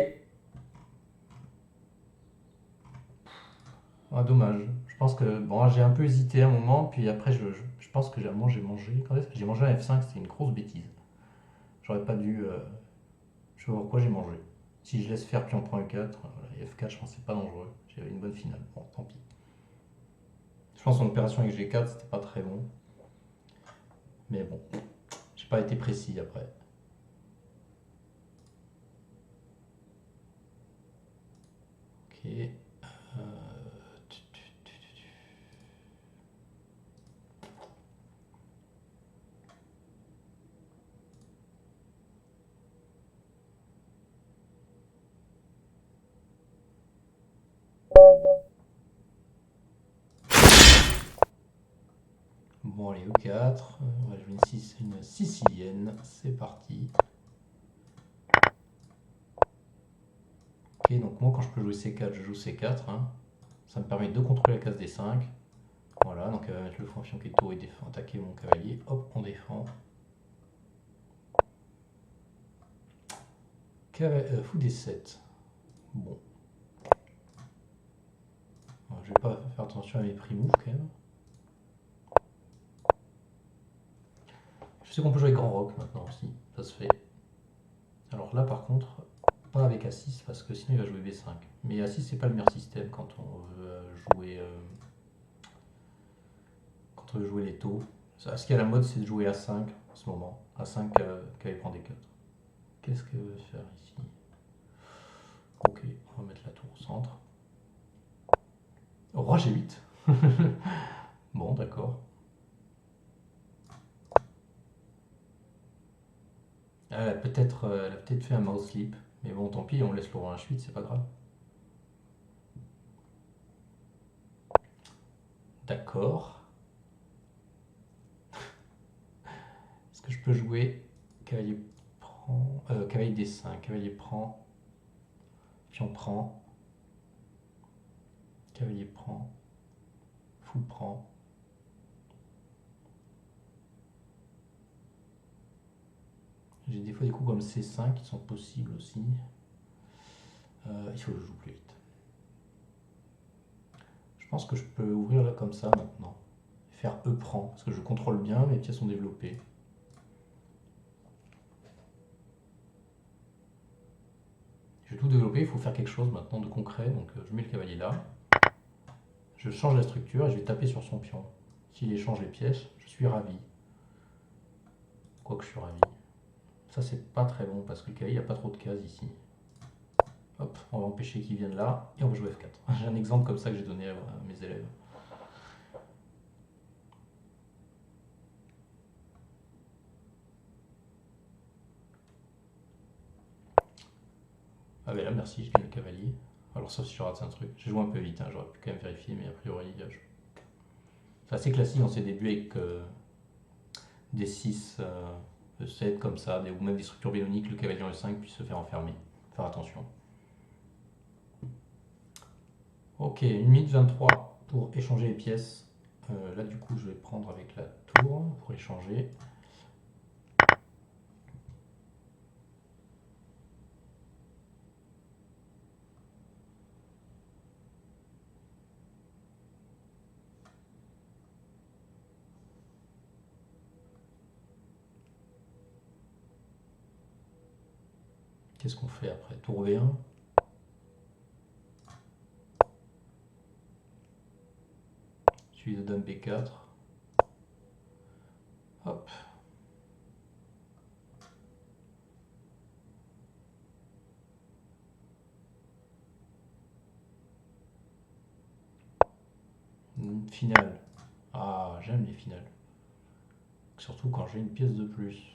Ah, dommage. Je pense que bon, j'ai un peu hésité un moment, puis après je pense que j'ai mangé. Quand est-ce que j'ai mangé un F5, c'était une grosse bêtise. J'aurais pas dû. Je sais pas pourquoi j'ai mangé. Si je laisse faire pion prend E4, voilà, F4, je pense que c'est pas dangereux. J'avais une bonne finale. Bon, tant pis. Je pense que son opération avec G4, c'était pas très bon. Mais bon, j'ai pas été précis après. Ok. Bon, allez, E4. On va jouer une sicilienne. C'est parti. Ok, donc moi, quand je peux jouer C4, je joue C4. Hein. Ça me permet de contrôler la case D5. Voilà, donc elle va mettre le fou en pion qui est tour et attaquer mon cavalier. Hop, on défend. Fou D7. Bon. Je vais pas faire attention à mes prix moves quand même. Je sais qu'on peut jouer grand rock maintenant aussi, ça se fait. Alors là par contre, pas avec A6 parce que sinon il va jouer B5. Mais A6 c'est pas le meilleur système quand on veut jouer les taux. Ce qui est à la mode c'est de jouer A5 en ce moment. A5 qui prend des 4. Qu'est-ce qu'elle veut faire ici? Ok, on va mettre la tour au centre. Roi G8. Bon d'accord. Elle a peut-être fait un mouse slip. Mais bon, tant pis, on laisse le roi H8, c'est pas grave. D'accord. Est-ce que je peux jouer cavalier prend, cavalier D5, cavalier prend, pion prend, cavalier prend, fou prend. J'ai des fois des coups comme C5 qui sont possibles aussi. Il faut que je joue plus vite. Je pense que je peux ouvrir là comme ça maintenant. Faire E prend, parce que je contrôle bien, mes pièces sont développées. Je vais tout développer, il faut faire quelque chose maintenant de concret, donc je mets le cavalier là. Je change la structure et je vais taper sur son pion. S'il échange les pièces, je suis ravi. Quoique je suis ravi. Ça c'est pas très bon parce que le cavalier n'a pas trop de cases ici. Hop, on va empêcher qu'il vienne là et on va jouer F4. J'ai un exemple comme ça que j'ai donné à mes élèves. Ah ben là merci, je gagne le cavalier. Alors sauf si je rate un truc. J'ai joué un peu vite, hein, j'aurais pu quand même vérifier, mais a priori c'est assez classique dans ces débuts avec des 6, E7 comme ça, ou même des structures véloniques, le cavalier en E5 puisse se faire enfermer. Faire attention. Ok, 1 minute 23 pour échanger les pièces. Là du coup je vais prendre avec la tour pour échanger. Qu'est-ce qu'on fait après? Tour V1. Suivi de dame B4. Hop. Une finale. Ah, j'aime les finales. Surtout quand j'ai une pièce de plus.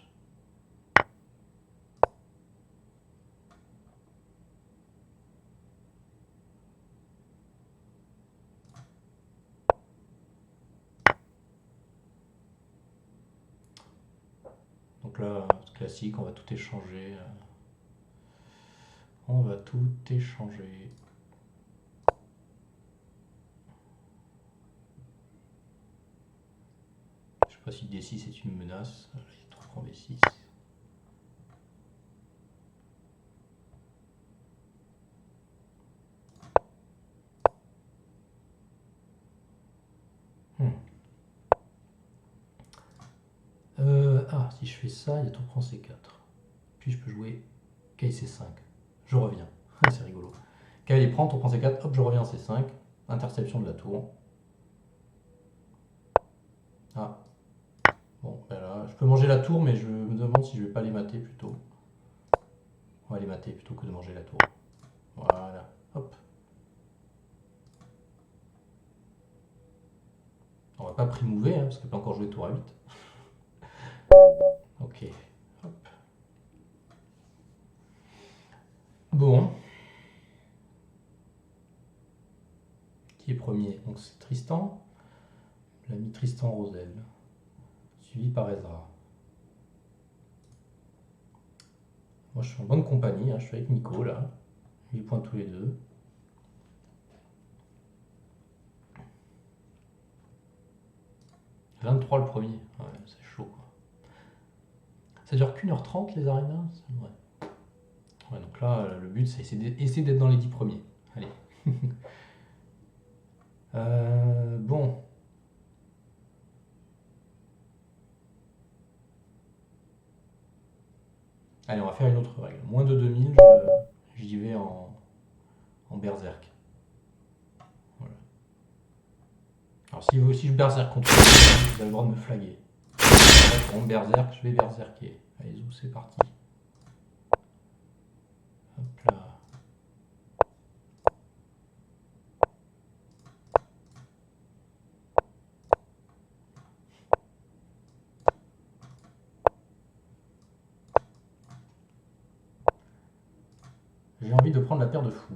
Donc là, classique, on va tout échanger. On va tout échanger. Je sais pas si D6 est une menace. Là, il y a trop prend D6. Si je fais ça, il y a tour prend C4. Puis je peux jouer cavalier C5. Je reviens. C'est rigolo. Cavalier prend, tour prend C4, hop, je reviens C5. Interception de la tour. Ah. Bon, ben là, je peux manger la tour, mais je me demande si je vais pas les mater plutôt. On va les mater plutôt que de manger la tour. Voilà. Hop. On va pas primouver, parce qu'elle peut encore jouer tour à 8. Ok. Hop. Bon. Qui est premier? Donc c'est Tristan. L'ami Tristan Rosel. Suivi par Ezra. Moi je suis en bonne compagnie, je suis avec Nico là. 8 points tous les deux. « 23 le premier. Ouais, c'est chaud quoi. Ça dure qu'1h30 les arénas? Ouais. Ouais, donc là, le but c'est essayer d'être dans les 10 premiers. Allez. Bon. Allez, on va faire une autre règle. Moins de 2000, j'y vais en berserk. Voilà. Alors si je berserk contre vous, vous avez le droit de me flaguer. En berserk, je vais berserker. Allez, zou, c'est parti. Hop là. J'ai envie de prendre la paire de fous.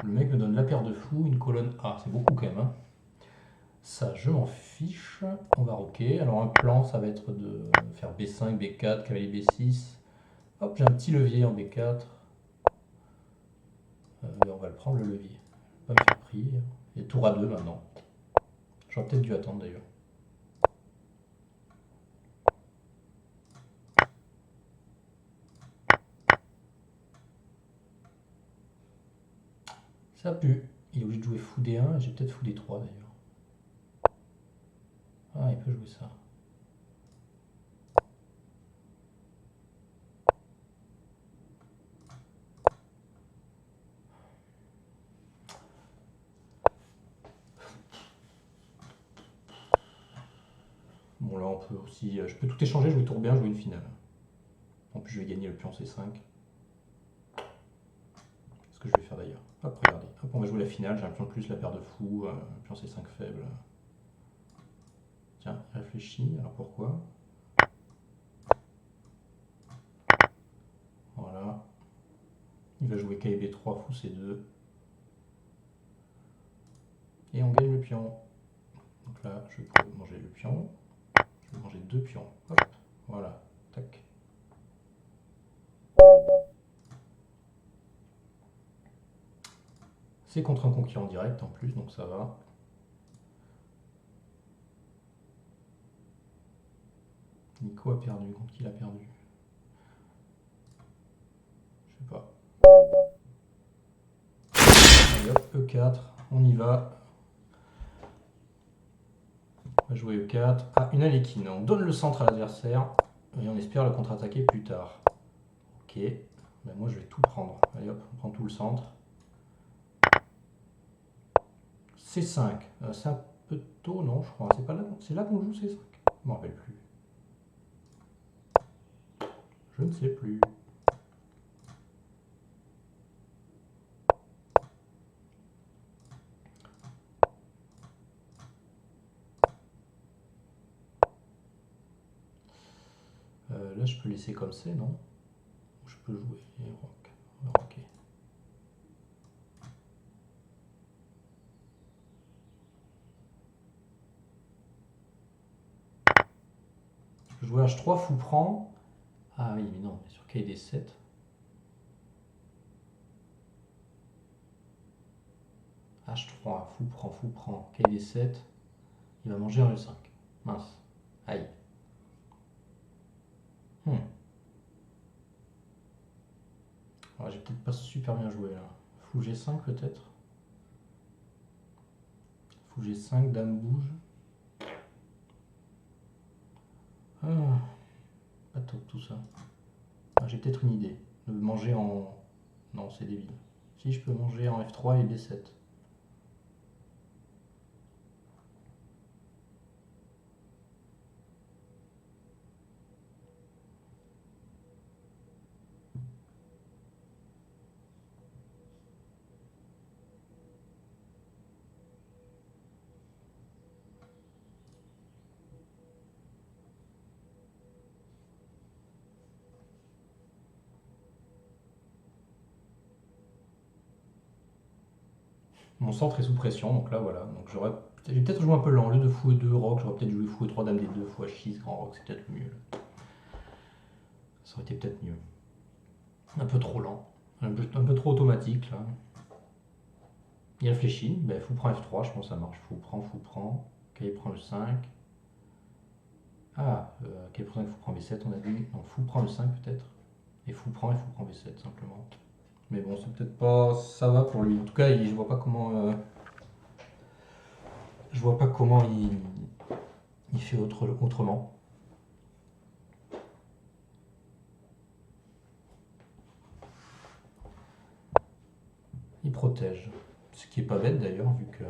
Le mec me donne la paire de fous, une colonne A. C'est beaucoup quand même. Hein. Ça, je m'en fiche. On va roquer. Alors un plan, ça va être de faire B5, B4, cavalier B6. Hop, j'ai un petit levier en B4. On va le prendre le levier. Pas me faire prier. Et tour A2 maintenant. J'aurais peut-être dû attendre d'ailleurs. Ça pue. Il est obligé de jouer fou D1 et j'ai peut-être fou D3 d'ailleurs. Ah, il peut jouer ça. Bon là on peut aussi... Je peux tout échanger, jouer tour B1, jouer une finale. En plus je vais gagner le pion C5. Ce que je vais faire d'ailleurs. Hop, regardez. Hop, on va jouer la finale, j'ai un pion de plus, la paire de fous, pion C5 faible. Tiens, il réfléchit, alors pourquoi? Voilà. Il va jouer KB3, fou C2. Et on gagne le pion. Donc là, je peux manger le pion. Je vais manger 2 pions. Hop, voilà. Tac. C'est contre un concurrent direct en plus, donc ça va. Nico a perdu. Contre qui il a perdu? Je sais pas. Allez hop, E4. On y va. On va jouer E4. Ah, une aléquine. On donne le centre à l'adversaire. Et on espère le contre-attaquer plus tard. Ok. Ben moi je vais tout prendre. Allez hop, on prend tout le centre. C5. C'est un peu tôt, non, je crois. C'est là qu'on joue C5. Je m'en rappelle plus. Je ne sais plus. Là, je peux laisser comme c'est, non? Ou je peux jouer rock. Ok. Je peux jouer H3, fou prend. Ah oui, mais non, sur KD7. H3, fou prend, KD7. Il va manger en E5. Mince. Aïe. J'ai peut-être pas super bien joué là. Fou G5 peut-être. Fou G5, dame bouge. Ah, pas top tout ça. Ah, j'ai peut-être une idée. De manger en... Non, c'est débile. Si je peux manger en F3 et B7. Mon centre est sous pression, donc là voilà. Donc j'ai peut-être joué un peu lent. Au lieu de fou et 2 rock, j'aurais peut-être joué fou et 3 dame des 2, fou H6, grand rock, c'est peut-être mieux. Ça aurait été peut-être mieux. Un peu trop lent. Un peu trop automatique là. Il réfléchit. Ben, fou prend F3, je pense que ça marche. Fou prend. K prend E5. Ah, K prend 5, fou prend B7, on a dit. Donc fou prend E5 peut-être. Et fou prend B7 simplement. Mais bon, c'est peut-être pas. Ça va pour lui. En tout cas, je vois pas comment. Je vois pas comment il fait autrement. Il protège. Ce qui est pas bête d'ailleurs, vu que.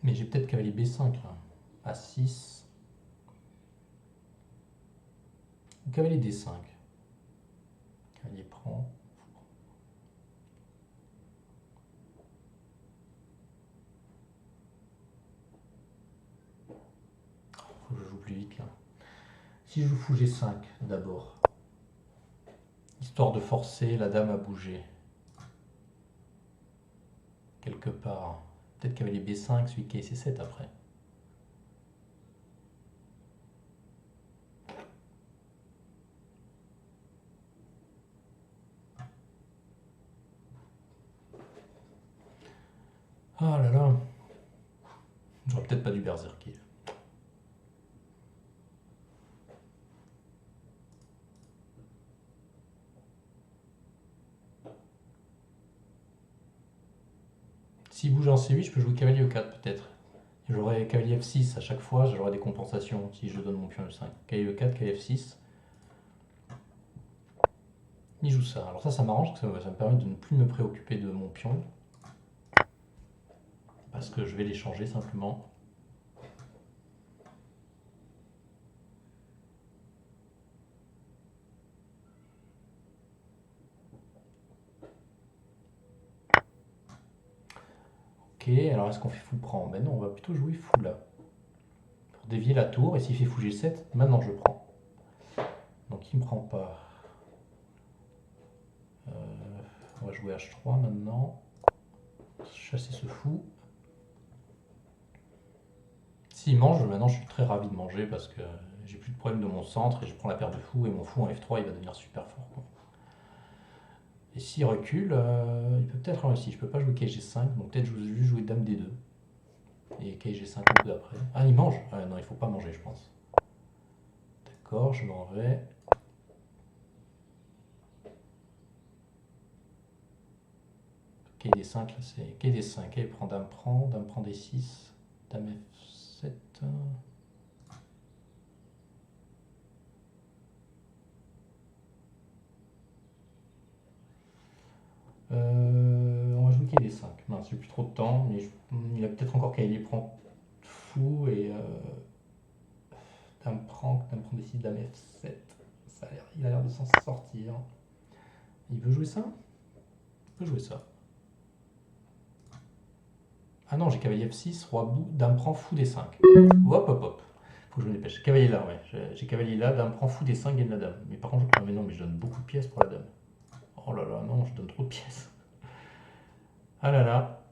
Mais j'ai peut-être cavalier B5 là. A6. Cavalier D5. Cavalier prend. Si je joue fou G5 d'abord, histoire de forcer la dame à bouger quelque part. Peut-être cavalier B5, celui qui est C7 après. Ah là là, j'aurais peut-être pas dû berserker. S'il bouge en C8, je peux jouer cavalier E4 peut-être. J'aurai cavalier F6 à chaque fois, j'aurai des compensations si je donne mon pion F5. Cavalier E4, cavalier F6. Il joue ça. Alors ça m'arrange, parce que ça me permet de ne plus me préoccuper de mon pion. Parce que je vais l'échanger simplement. Ok, alors est-ce qu'on fait fou prend? Ben non, on va plutôt jouer fou là. Pour dévier la tour, et s'il fait fou G7, maintenant je prends. Donc il me prend pas. On va jouer H3 maintenant. Chasser ce fou. S'il mange, maintenant je suis très ravi de manger parce que j'ai plus de problème de mon centre et je prends la paire de fou et mon fou en F3 il va devenir super fort, quoi. Et s'il recule, il peut peut-être réussir. Je peux pas jouer KG5, donc peut-être juste jouer Dame D2. Et KG5 un peu après. Ah, il mange. Ah, non, il faut pas manger, je pense. D'accord, je m'en vais. KD5, là c'est KD5. Il prend Dame prend D6, Dame F7. On va jouer KD5. Mince, j'ai plus trop de temps, mais il a peut-être encore KD prend fou et Dame prend D6, Dame F7. Il a l'air de s'en sortir. Il veut jouer ça? Il peut jouer ça. Ah non, j'ai cavalier F6, roi bout, dame prend fou D5. Hop, hop, hop. Faut que je me dépêche. Cavalier là, ouais. J'ai cavalier là, dame prend fou D5, gagne la dame. Mais par contre, mais non, mais je donne beaucoup de pièces pour la dame. Oh là là, non, je donne trop de pièces. Ah là là.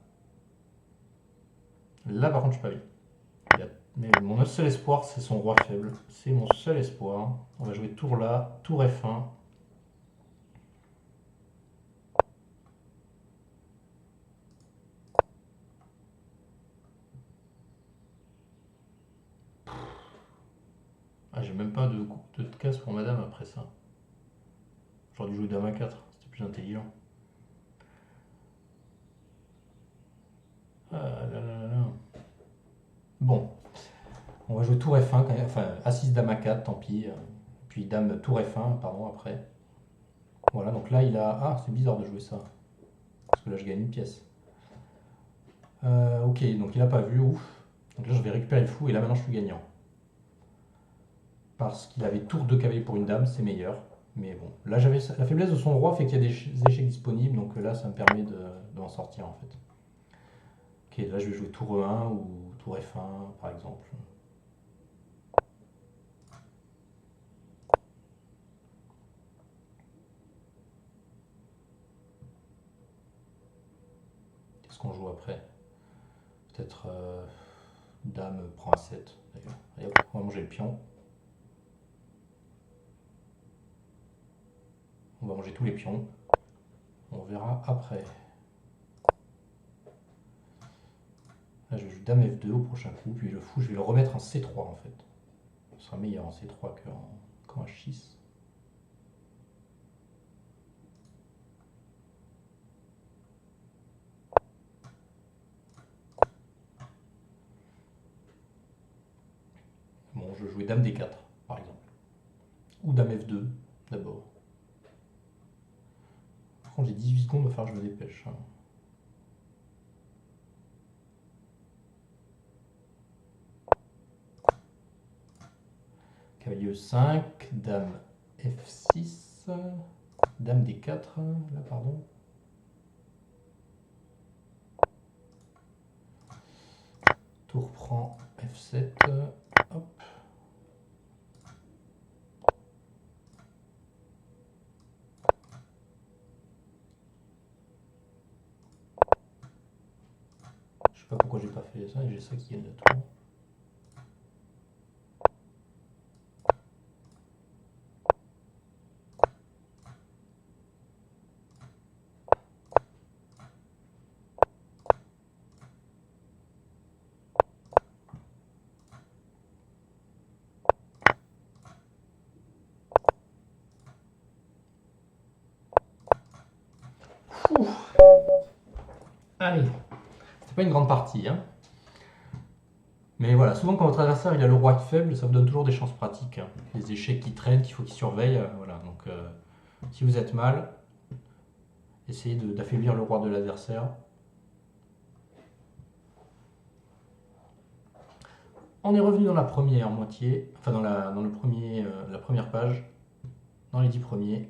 Là, par contre, je suis pas bien. Mais mon seul espoir, c'est son roi faible. C'est mon seul espoir. On va jouer tour là, tour F1. Ah, j'ai même pas de casse pour madame après ça. J'aurais dû jouer dame A4, c'était plus intelligent. Ah là là là là. Bon, on va jouer tour F1, enfin Assise Dame A4, tant pis. Puis Dame tour F1, pardon, après. Voilà, donc là il a. Ah, c'est bizarre de jouer ça. Parce que là je gagne une pièce. Ok, donc il a pas vu, ouf. Donc là je vais récupérer le fou et là maintenant je suis gagnant. Parce qu'il avait tour de cavalier pour une dame, c'est meilleur. Mais bon, là j'avais la faiblesse de son roi fait qu'il y a des échecs disponibles, donc là ça me permet d'en sortir en fait. Ok, là je vais jouer tour E1 ou tour F1 par exemple. Qu'est-ce qu'on joue après? Peut-être dame prend A7 d'ailleurs. Allez hop, on va manger le pion. On va manger tous les pions. On verra après. Là, je joue dame F2 au prochain coup, puis le fou, je vais le remettre en C3 en fait. Ce sera meilleur en C3 qu'en H6. Bon, je vais jouer dame D4 par exemple. Ou dame F2 d'abord. Par contre, j'ai 18 secondes, il va falloir que je me dépêche, hein. Cavalier E5, dame F6, dame D4, là pardon. Tour prend F7, hop. sais pas pourquoi j'ai pas fait ça, j'ai ça qui gagne la tour. Ouf. Allez, c'était pas une grande partie, hein. Mais voilà, souvent quand votre adversaire il a le roi faible, ça vous donne toujours des chances pratiques, hein. Les échecs qui traînent, qu'il faut qu'il surveille, voilà. Donc si vous êtes mal, essayez d'affaiblir le roi de l'adversaire. On est revenu dans la première moitié, enfin dans le premier, la première page, dans les 10 premiers.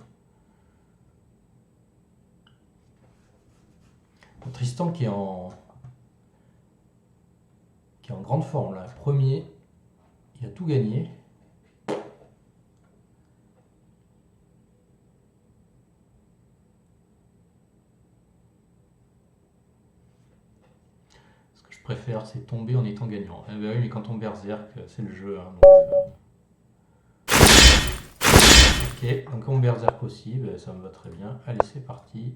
Tristan qui est en grande forme là. Premier, il a tout gagné. Ce que je préfère, c'est tomber en étant gagnant. Eh ben oui, mais quand on berserk, c'est le jeu. Hein, donc, ok, donc on berserk aussi, ben, ça me va très bien. Allez, c'est parti.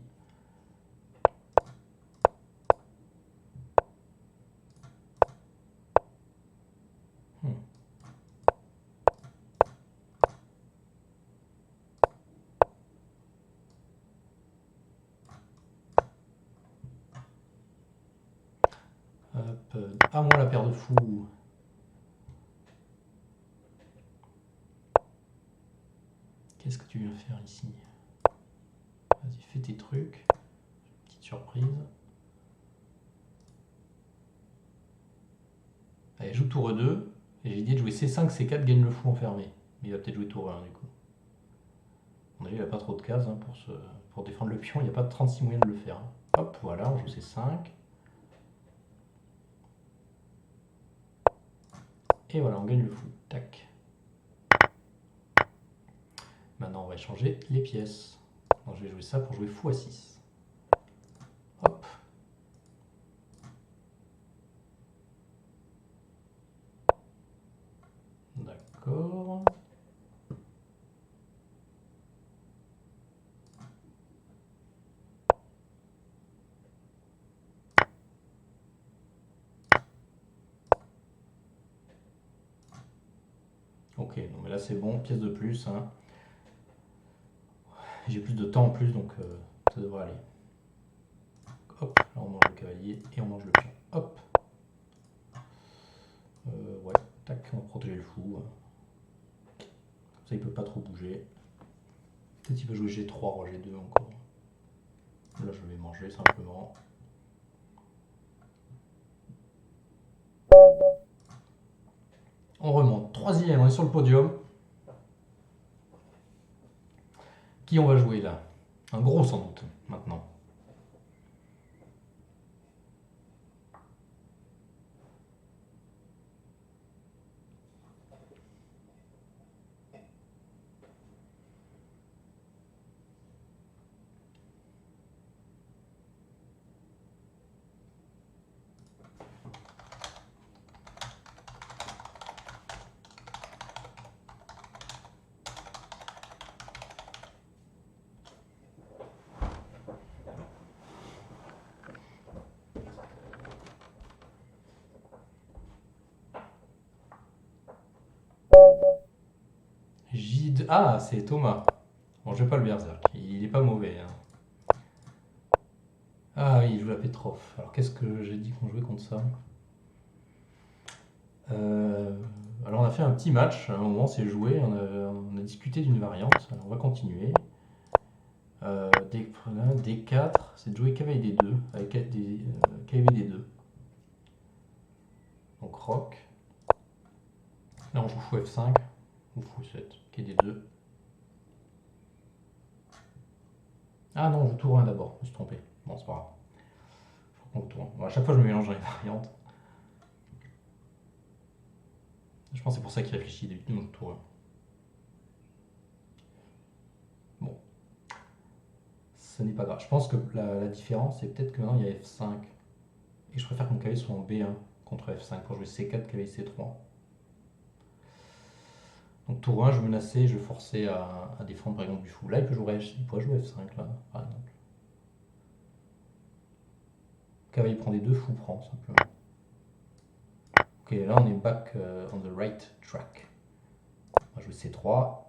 Hop, à moi la paire de fous. Qu'est-ce que tu viens faire ici? Vas-y, fais tes trucs. Petite surprise. Allez, joue tour 2. Et j'ai l'idée de jouer C5, C4, gagne le fou enfermé. Mais il va peut-être jouer tour 1 du coup. On a vu, il n'y a pas trop de cases hein, pour défendre le pion. Il n'y a pas de 36 moyens de le faire. Hop, voilà, on joue C5. Et voilà, on gagne le fou. Tac. Maintenant, on va échanger les pièces. Donc, je vais jouer ça pour jouer fou à 6. Hop. D'accord. Ok, non mais là c'est bon, pièce de plus. Hein. J'ai plus de temps en plus, donc ça devrait aller. Hop, là on mange le cavalier et on mange le pion. Hop. Ouais, tac, on va protéger le fou. Comme ça il peut pas trop bouger. Peut-être il peut jouer G3, roi G2 encore. Là je vais manger simplement. On remonte. Troisième, on est sur le podium. Qui on va jouer là? Un gros sans doute, maintenant. Gide. Ah, c'est Thomas. Bon, je vais pas le berserk. Il est pas mauvais. Hein. Ah oui, il joue la Petrov. Alors qu'est-ce que j'ai dit qu'on jouait contre ça? Alors on a fait un petit match. À un moment, c'est joué. On a discuté d'une variante. Alors, on va continuer. D4, c'est de jouer cavalier D2 avec cavalier D2. Donc roc. Là on joue fou F5 ou fou 7, qui est D2. Ah non, on joue tour 1 d'abord, je me suis trompé. Bon, c'est pas grave. Faut qu'on tourne. Bon, à chaque fois je me mélange dans les variantes. Je pense que c'est pour ça qu'il réfléchit d'habitude, donc tour 1. Bon. Ce n'est pas grave. Je pense que la différence, c'est peut-être que maintenant il y a F5. Et je préfère que mon cavalier soit en B1 contre F5 pour jouer C4, cavalier C3. Donc tour 1, je menaçais, je forçais à défendre par exemple du fou. Là, il peut jouer H6, il pourrait jouer F5 là, par exemple. Le cavalier prend des 2, fou prend simplement. Ok, là on est back on the right track. On va jouer C3.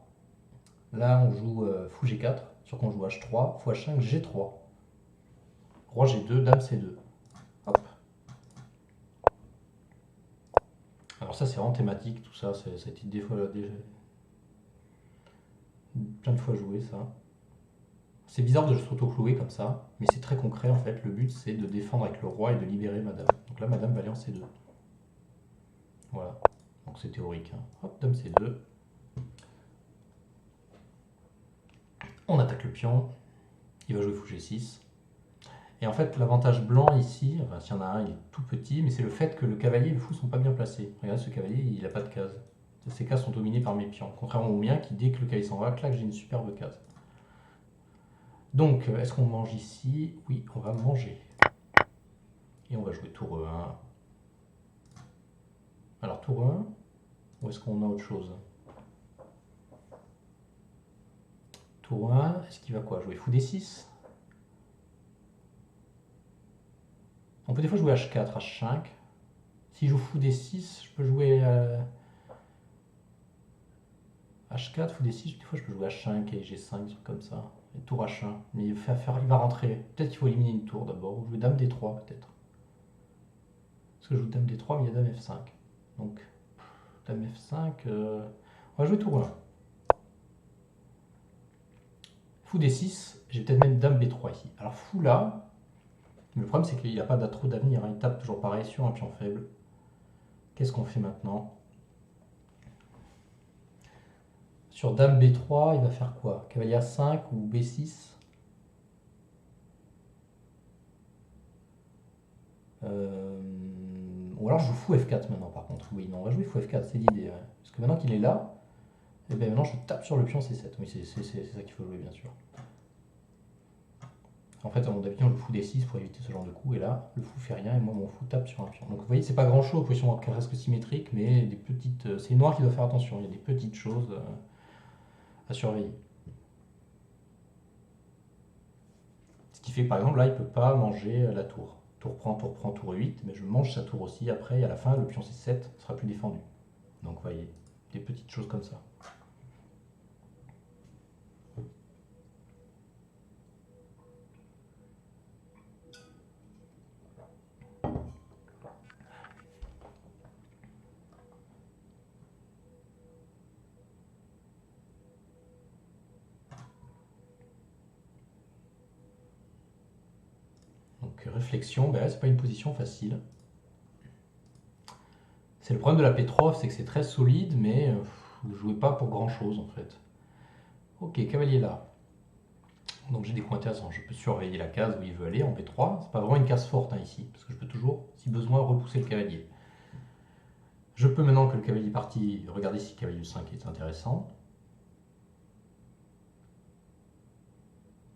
Là on joue fou G4, sur qu'on joue H3, fou H5, G3. Roi G2, dame C2. Hop. Alors ça c'est vraiment thématique, tout ça, ça a été déjà plein de fois joué ça. C'est bizarre de se auto-clouer comme ça, mais c'est très concret en fait. Le but c'est de défendre avec le roi et de libérer madame. Donc là madame va aller en C2. Voilà, donc c'est théorique. Hein. Hop, dame C2. On attaque le pion. Il va jouer fou G6. Et en fait, l'avantage blanc ici, enfin s'il y en a un, il est tout petit, mais c'est le fait que le cavalier et le fou sont pas bien placés. Regardez, ce cavalier, il n'a pas de case. Ces cases sont dominées par mes pions. Contrairement au mien qui, dès que le cavalier s'en va, clac, j'ai une superbe case. Donc, est-ce qu'on mange ici? Oui, on va manger. Et on va jouer tour E1. Alors, tour E1, ou est-ce qu'on a autre chose? Tour 1, est-ce qu'il va quoi? Jouer fou D6? On peut des fois jouer H4, H5. Si je joue fou D6, je peux jouer H4, fou D6, des fois je peux jouer H5 et G5, des trucs comme ça. Et tour H1. Mais il va rentrer. Peut-être qu'il faut éliminer une tour d'abord. Ou jouer dame D3 peut-être. Parce que je joue dame D3, mais il y a dame F5. Donc, dame F5, on va jouer tour 1. Fou D6, j'ai peut-être même dame B3 ici. Alors fou là, mais le problème c'est qu'il n'a pas trop d'avenir. Hein. Il tape toujours pareil sur un pion faible. Qu'est-ce qu'on fait maintenant? Sur dame B3, il va faire quoi? Cavalier A5 ou B6? Ou alors je joue fou F4 maintenant par contre. Oui, non, on va jouer fou F4, c'est l'idée. Ouais. Parce que maintenant qu'il est là, et bien maintenant je tape sur le pion C7. Oui, c'est ça qu'il faut jouer bien sûr. En fait, d'habitude on joue fou D6 pour éviter ce genre de coup. Et là, le fou fait rien et moi mon fou tape sur un pion. Donc vous voyez, c'est pas grand chose, position presque symétrique, mais des petites. C'est noir qui doit faire attention. Il y a des petites choses à surveiller. Ce qui fait que par exemple là, il peut pas manger la tour. Tour prend, tour 8, mais je mange sa tour aussi après, et à la fin, le pion C7 sera plus défendu. Donc vous voyez, des petites choses comme ça. Donc réflexion, ben, c'est pas une position facile. C'est le problème de la Petrov, c'est que c'est très solide, mais vous jouez pas pour grand chose en fait. Ok, cavalier là. Donc j'ai des coups intéressants. Je peux surveiller la case où il veut aller en B3. C'est pas vraiment une case forte hein, ici, parce que je peux toujours, si besoin, repousser le cavalier. Je peux maintenant que le cavalier est parti, regarder si le cavalier 5 est intéressant.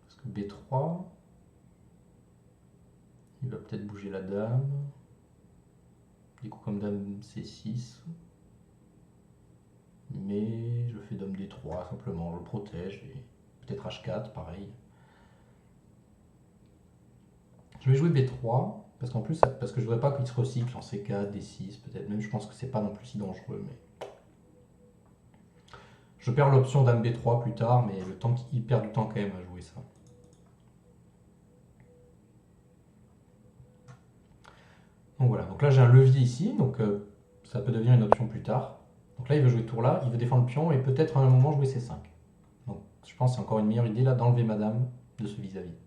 Parce que B3, il va peut-être bouger la dame. Des coups comme dame C6. Mais je fais dame D3 simplement, je le protège. Et peut-être H4, pareil. Je vais jouer B3, parce qu'en plus, parce que je voudrais pas qu'il se recycle en C4, D6, peut-être même, je pense que c'est pas non plus si dangereux, mais... Je perds l'option dame B3 plus tard, mais le temps qu'il perd du temps quand même à jouer ça. Donc voilà, donc là j'ai un levier ici, donc ça peut devenir une option plus tard. Donc là il veut jouer tour là, il veut défendre le pion et peut-être à un moment jouer C5. Donc je pense que c'est encore une meilleure idée là d'enlever madame de ce vis-à-vis.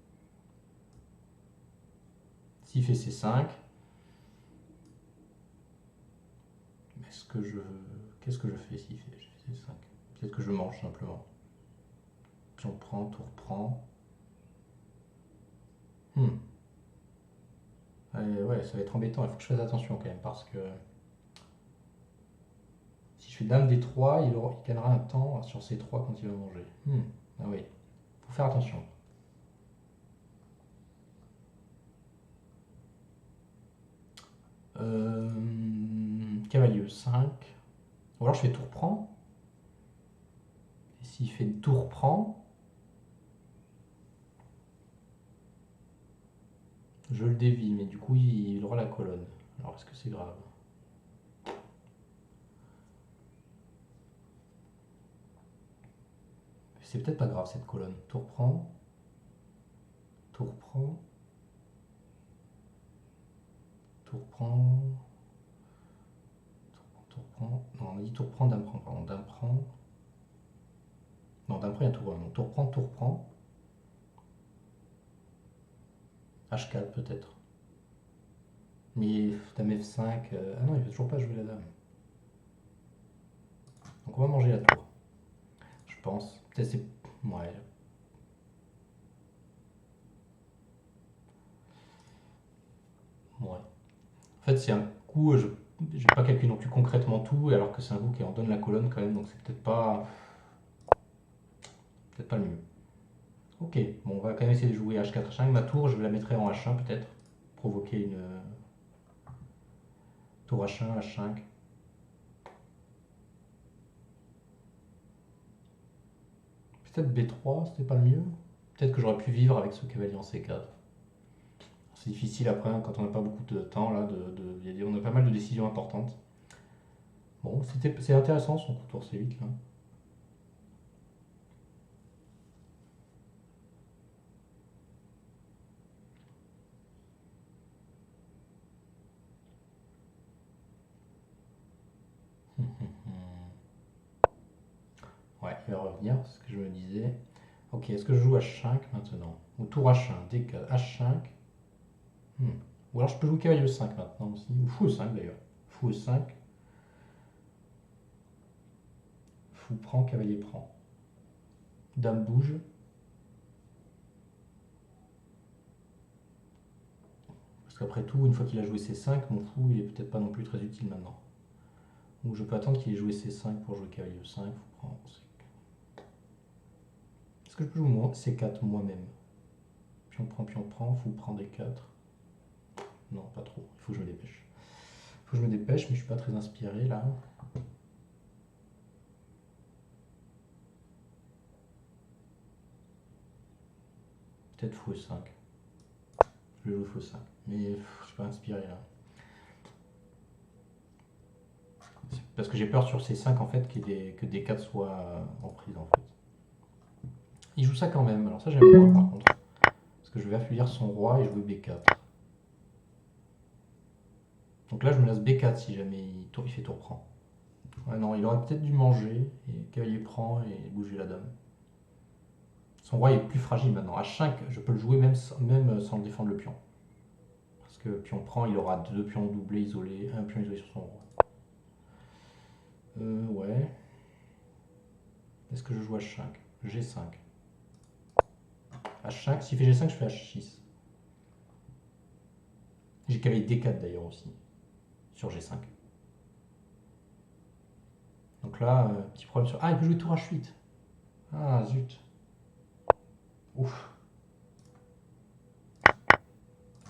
S'il fait C5, qu'est-ce que je fais s'il fait C5? Peut-être que je mange simplement. Pion prend, tour prend. Ouais, ça va être embêtant, il faut que je fasse attention quand même parce que si je fais dame D3, il gagnera un temps sur C3 quand il va manger. Ah oui, faut faire attention. Cavalier E5. Ou alors je fais tour prend. Et s'il fait tour prend, je le dévie, mais du coup il aura la colonne. Alors est-ce que c'est grave? C'est peut-être pas grave cette colonne. Tour prend. Tour prend. Tour prend. Tour prend. Non, on a dit tour prend, dame prend. Pardon, dame prend. Non, dame prend, il y a tour 1. Donc tour prend, tour prend. H4 peut-être. Mais dame F5. Ah non, il veut toujours pas jouer la dame. Donc on va manger la tour. Je pense. Peut-être c'est. Ouais. Ouais. En fait, c'est un coup, je n'ai pas calculé non plus concrètement tout, alors que c'est un coup qui en donne la colonne quand même, donc c'est peut-être pas le mieux. Ok, bon, on va quand même essayer de jouer H4, H5. Ma tour, je la mettrai en H1 peut-être. Provoquer une tour H1, H5. Peut-être B3, c'était pas le mieux. Peut-être que j'aurais pu vivre avec ce cavalier en C4. C'est difficile après, hein, quand on n'a pas beaucoup de temps, là, on a pas mal de décisions importantes. Bon, c'est intéressant son coup tour C8 là. Ouais, il va revenir, c'est ce que je me disais. Ok, est-ce que je joue H5 maintenant? Ou tour H1, D4, H5. Hmm. Ou alors je peux jouer cavalier E5 maintenant aussi. Ou fou E5 d'ailleurs. Fou E5. Fou prend, cavalier prend. Dame bouge. Parce qu'après tout, une fois qu'il a joué C5, mon fou il est peut-être pas non plus très utile maintenant. Ou je peux attendre qu'il ait joué C5 pour jouer cavalier E5. Fou prend. Est-ce que je peux jouer C4 moi-même? Pion prend, fou prend D4. Non, pas trop. Il faut que je me dépêche. Il faut que je me dépêche, mais je suis pas très inspiré là. Peut-être fou E5. Je vais jouer fou 5. Mais je suis pas inspiré là. Parce que j'ai peur sur C5 en fait que D4 soit en prise en fait. Il joue ça quand même. Alors ça j'aime bien par contre. Parce que je vais affaiblir son roi et jouer B4. Donc là je me laisse B4 si jamais il fait tour prend. Ouais non, il aurait peut-être dû manger et cavalier prend et bouger la dame. Son roi est plus fragile maintenant. H5, je peux le jouer même sans défendre le pion. Parce que pion prend, il aura deux pions doublés isolés, un pion isolé sur son roi. Ouais. Est-ce que je joue H5? G5. H5, s'il fait G5, je fais H6. J'ai cavalier D4 d'ailleurs aussi, sur G5. Donc là, petit problème sur. Ah, il peut jouer tour H8. Ah, zut. Ouf.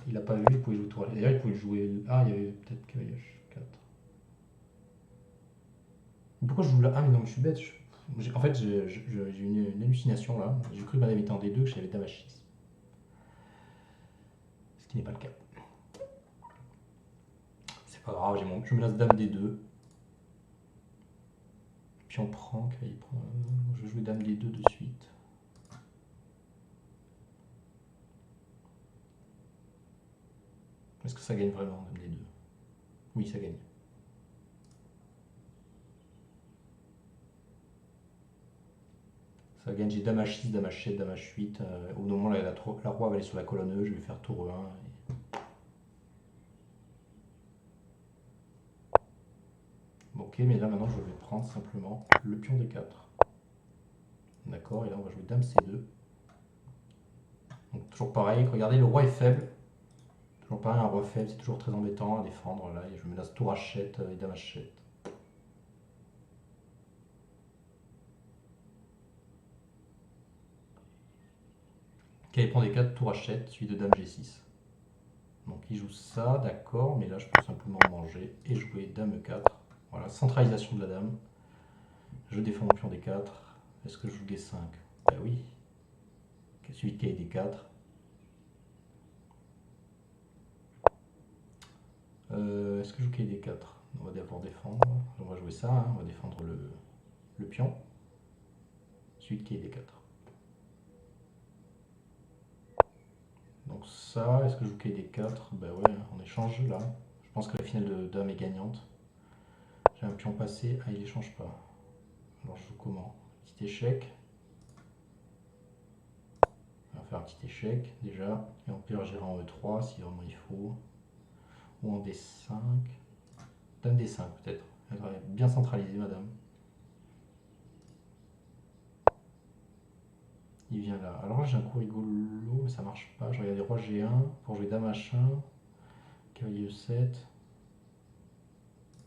Il n'a pas vu, il pouvait jouer tour H8. D'ailleurs, il pouvait jouer. Ah, il y avait peut-être cavalier H4. Pourquoi je joue là? Ah, mais non, mais je suis bête. En fait, j'ai une hallucination là. J'ai cru que madame était en D2, que j'avais dame H6. Ce qui n'est pas le cas. C'est pas grave, je me laisse dame D2. Puis on prend, cavalier prend. Je vais jouer dame D2 de suite. Est-ce que ça gagne vraiment, dame D2? Oui, ça gagne. Ça gagne, j'ai dame H6, dame H7, dame H8. Au moment où la roi va aller sur la colonne E, je vais faire tour E1. Ok, mais là maintenant je vais prendre simplement le pion D4. D'accord, et là on va jouer dame C2. Donc toujours pareil, regardez, le roi est faible. Toujours pareil, un roi faible, c'est toujours très embêtant à défendre. Là, je me laisse tour H7 et dame H7. Ok, il prend D4, tour H7, suivi de dame G6. Donc il joue ça, d'accord, mais là je peux simplement manger et jouer dame E4. Voilà, centralisation de la dame. Je défends mon pion D4. Est-ce que je joue D5? Bah oui. Suivi de cahier D4. Est-ce que je joue cahier D4? On va d'abord défendre. On va jouer ça, hein. On va défendre le pion. Suivi de cahier D4. Donc ça, est-ce que je joue cahier D4? Bah ouais, on échange là. Je pense que la finale de dame est gagnante. J'ai un pion passé. Ah, il échange pas. Alors je joue comment? Petit échec. On va faire un petit échec déjà. Et on peut gérer en E3 si vraiment il faut. Ou en D5. Dame D5 peut-être. Elle va être bien centralisée, madame. Il vient là. Alors là j'ai un coup rigolo, mais ça marche pas. Je regarde roi G1 pour jouer dame H1. Cavalier E7.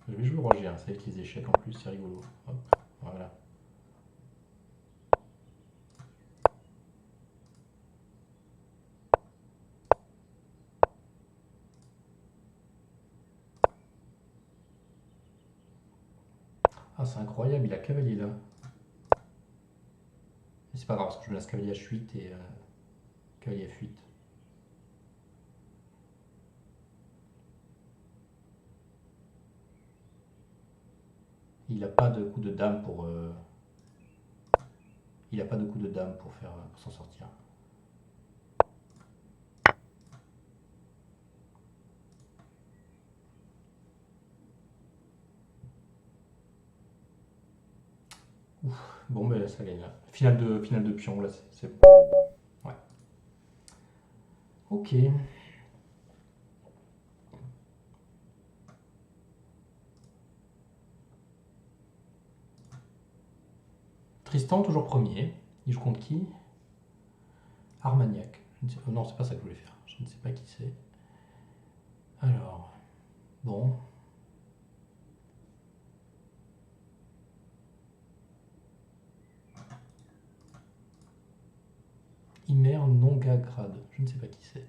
Je vais jouer roi G1, ça va être les échecs en plus, c'est rigolo. Hop, voilà. Ah, c'est incroyable, il a cavalier là. Mais c'est pas grave, parce que je menace cavalier H8 et cavalier F8. Il a pas de coup de dame pour. Il a pas de coup de dame pour faire pour s'en sortir. Bon, mais là, ça gagne là. Finale de pion, là, c'est bon. Ouais. Ok. Tristan, toujours premier. Il joue contre qui? Armagnac. Non, c'est pas ça que je voulais faire. Je ne sais pas qui c'est. Alors. Bon. Imer Nongagrad. Je ne sais pas qui c'est.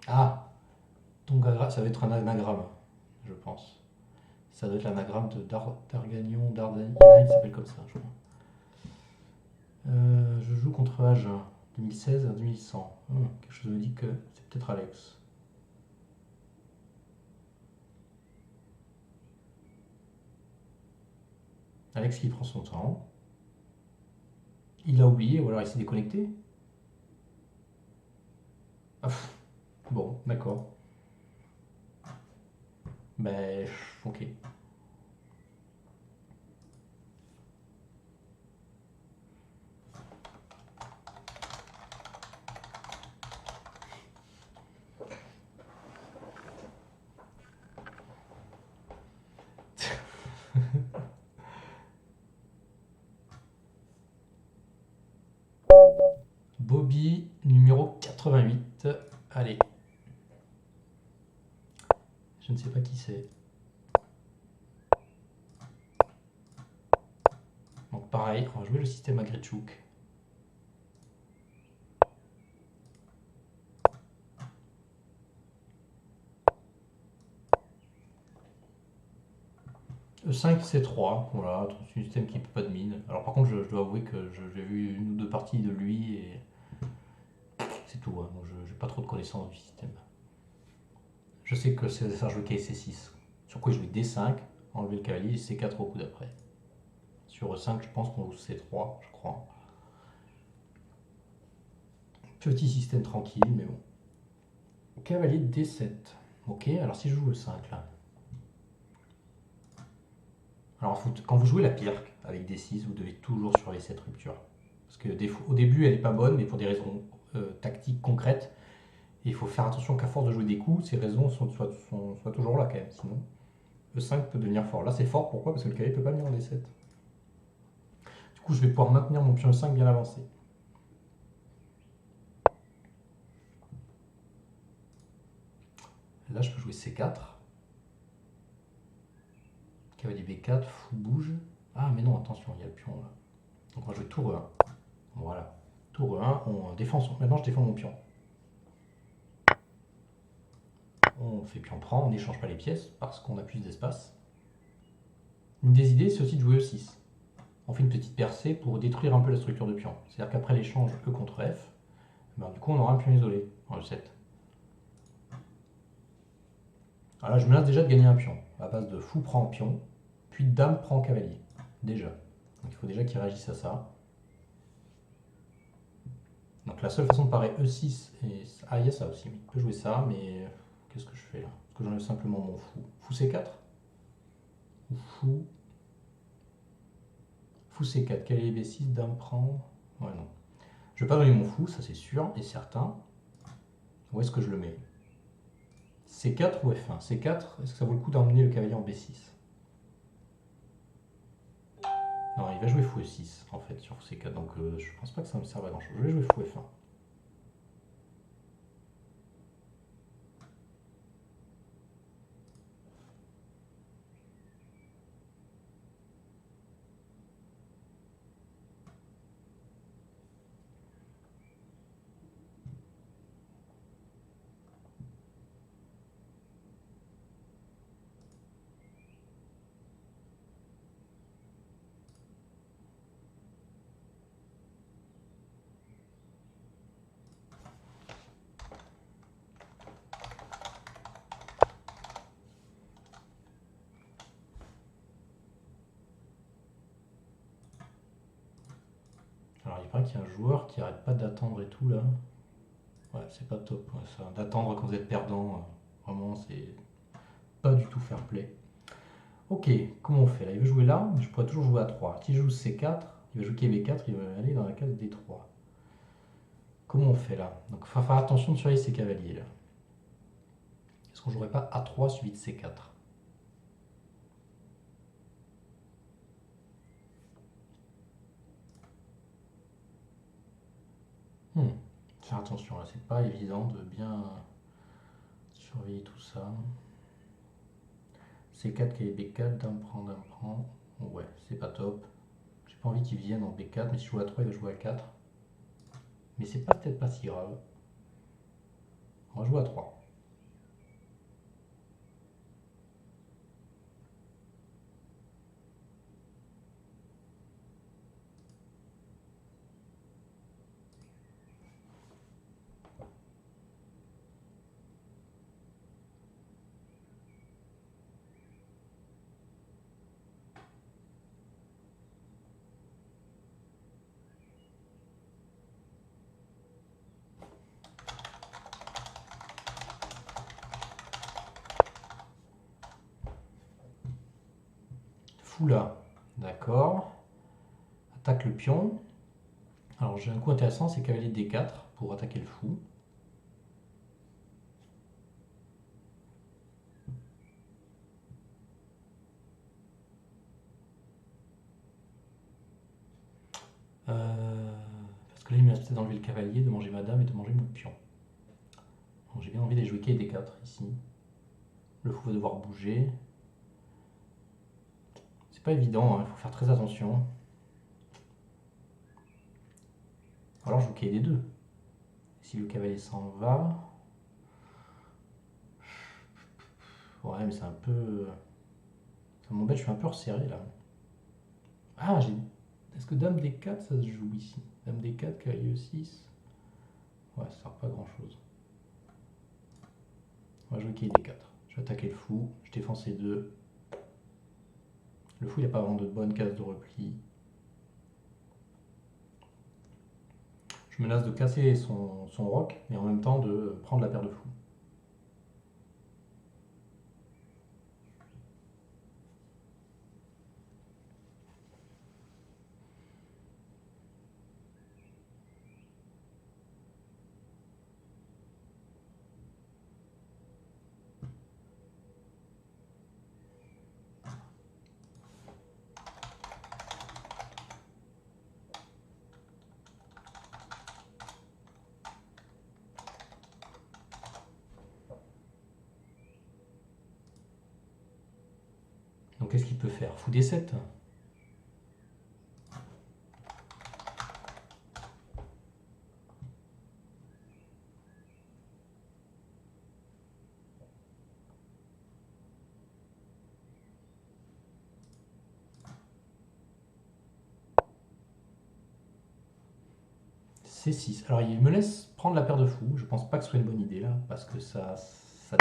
Ah, Tongagrad, ça va être un anagramme, je pense. Ça doit être l'anagramme de Dargagnon, Dardani, il s'appelle comme ça, je crois. Je joue contre Agen, 2016 à 2100. Quelque chose me dit que c'est peut-être Alex. Alex qui prend son temps. Il a oublié ou alors il s'est déconnecté. Ah, bon, d'accord. Ben, ok. Bobby, numéro 88. Allez. Je ne sais pas qui c'est. Donc pareil, on va jouer le système Agrichouk. E5, C3, voilà, c'est un système qui ne peut pas de mine. Alors par contre, je dois avouer que j'ai vu une ou deux parties de lui et c'est tout, hein. Donc je n'ai pas trop de connaissances du système. Je sais que c'est ça jouer C6. Sur quoi il jouait D5, enlever le cavalier et C4 au coup d'après. Sur E5, je pense qu'on joue C3, je crois. Petit système tranquille, mais bon. Cavalier D7. Ok, alors si je joue E5 là. Alors quand vous jouez la pirque avec D6, vous devez toujours surveiller cette rupture. Parce que au début, elle n'est pas bonne, mais pour des raisons tactiques concrètes. Et il faut faire attention qu'à force de jouer des coups, ces raisons soient toujours là quand même. Sinon, E5 peut devenir fort. Là, c'est fort, pourquoi? Parce que le cavalier ne peut pas venir en D7. Du coup, je vais pouvoir maintenir mon pion E5 bien avancé. Là, je peux jouer C4. Cavalier B4, fou bouge. Ah, mais non, attention, il y a le pion là. Donc, on va jouer tour E1. Voilà. Tour 1, on défend maintenant je défends mon pion. On fait pion prend, on n'échange pas les pièces parce qu'on a plus d'espace. Une des idées, c'est aussi de jouer E6. On fait une petite percée pour détruire un peu la structure de pion. C'est-à-dire qu'après l'échange E contre F, ben, du coup on aura un pion isolé en E7. Alors là, je menace déjà de gagner un pion, à base de fou prend pion, puis dame prend cavalier, déjà. Donc il faut déjà qu'il réagisse à ça. Donc la seule façon de parer E6, et... ah il y a ça aussi, il peut jouer ça, mais qu'est-ce que je fais là? Est-ce que j'enlève simplement mon fou? Fou C4? Ou fou... Fou C4, cavalier B6, dame prend... Ouais non. Je vais pas donner mon fou, ça c'est sûr et certain. Où est-ce que je le mets? C4 ou F1? C4, est-ce que ça vaut le coup d'emmener le cavalier en B6? Non, il va jouer fou E6 en fait sur C4, donc je pense pas que ça me serve à grand chose. Je vais jouer fou F1. Alors il paraît qu'il y a un joueur qui arrête pas d'attendre et tout là. Ouais, c'est pas top ouais, ça. D'attendre quand vous êtes perdant, vraiment c'est pas du tout fair play. Ok, comment on fait là? Il veut jouer là, mais je pourrais toujours jouer à 3. Si je joue C4, il va jouer KB4, il va aller dans la case D3. Comment on fait là? Donc il faut faire attention de surveiller ses cavaliers là. Est-ce qu'on jouerait pas A3 suivi de C4? Faire attention là, c'est pas évident de bien surveiller tout ça. C4, KB4, dame prend, dame prend. Ouais, c'est pas top. J'ai pas envie qu'il vienne en B4, mais si je joue à 3, il va jouer à 4. Mais c'est peut-être pas si grave. On va jouer à 3. Fou là. D'accord. Attaque le pion. Alors j'ai un coup intéressant, c'est cavalier D4 pour attaquer le fou. Parce que là il m'a peut-être d'enlever le cavalier, de manger ma dame et de manger mon pion. Donc j'ai bien envie d'aller jouer KD4 ici. Le fou va devoir bouger. C'est pas évident, il faut faire très attention. Alors je joue KD2. Si le cavalier s'en va... Ouais mais c'est un peu... Ça m'embête, je suis un peu resserré là. Ah, j'ai... Est-ce que dame D4 ça se joue ici? Dame D4, cavalier E6. Ouais, ça sert pas à grand chose. On va jouer KD4. Je vais attaquer le fou, je défends C2. Le fou il n'a pas vraiment de bonne case de repli. Je menace de casser son roc, mais en même temps de prendre la paire de fou. Donc qu'est-ce qu'il peut faire? Fou D7. C6. Alors il me laisse prendre la paire de fous. Je pense pas que ce soit une bonne idée là, parce que ça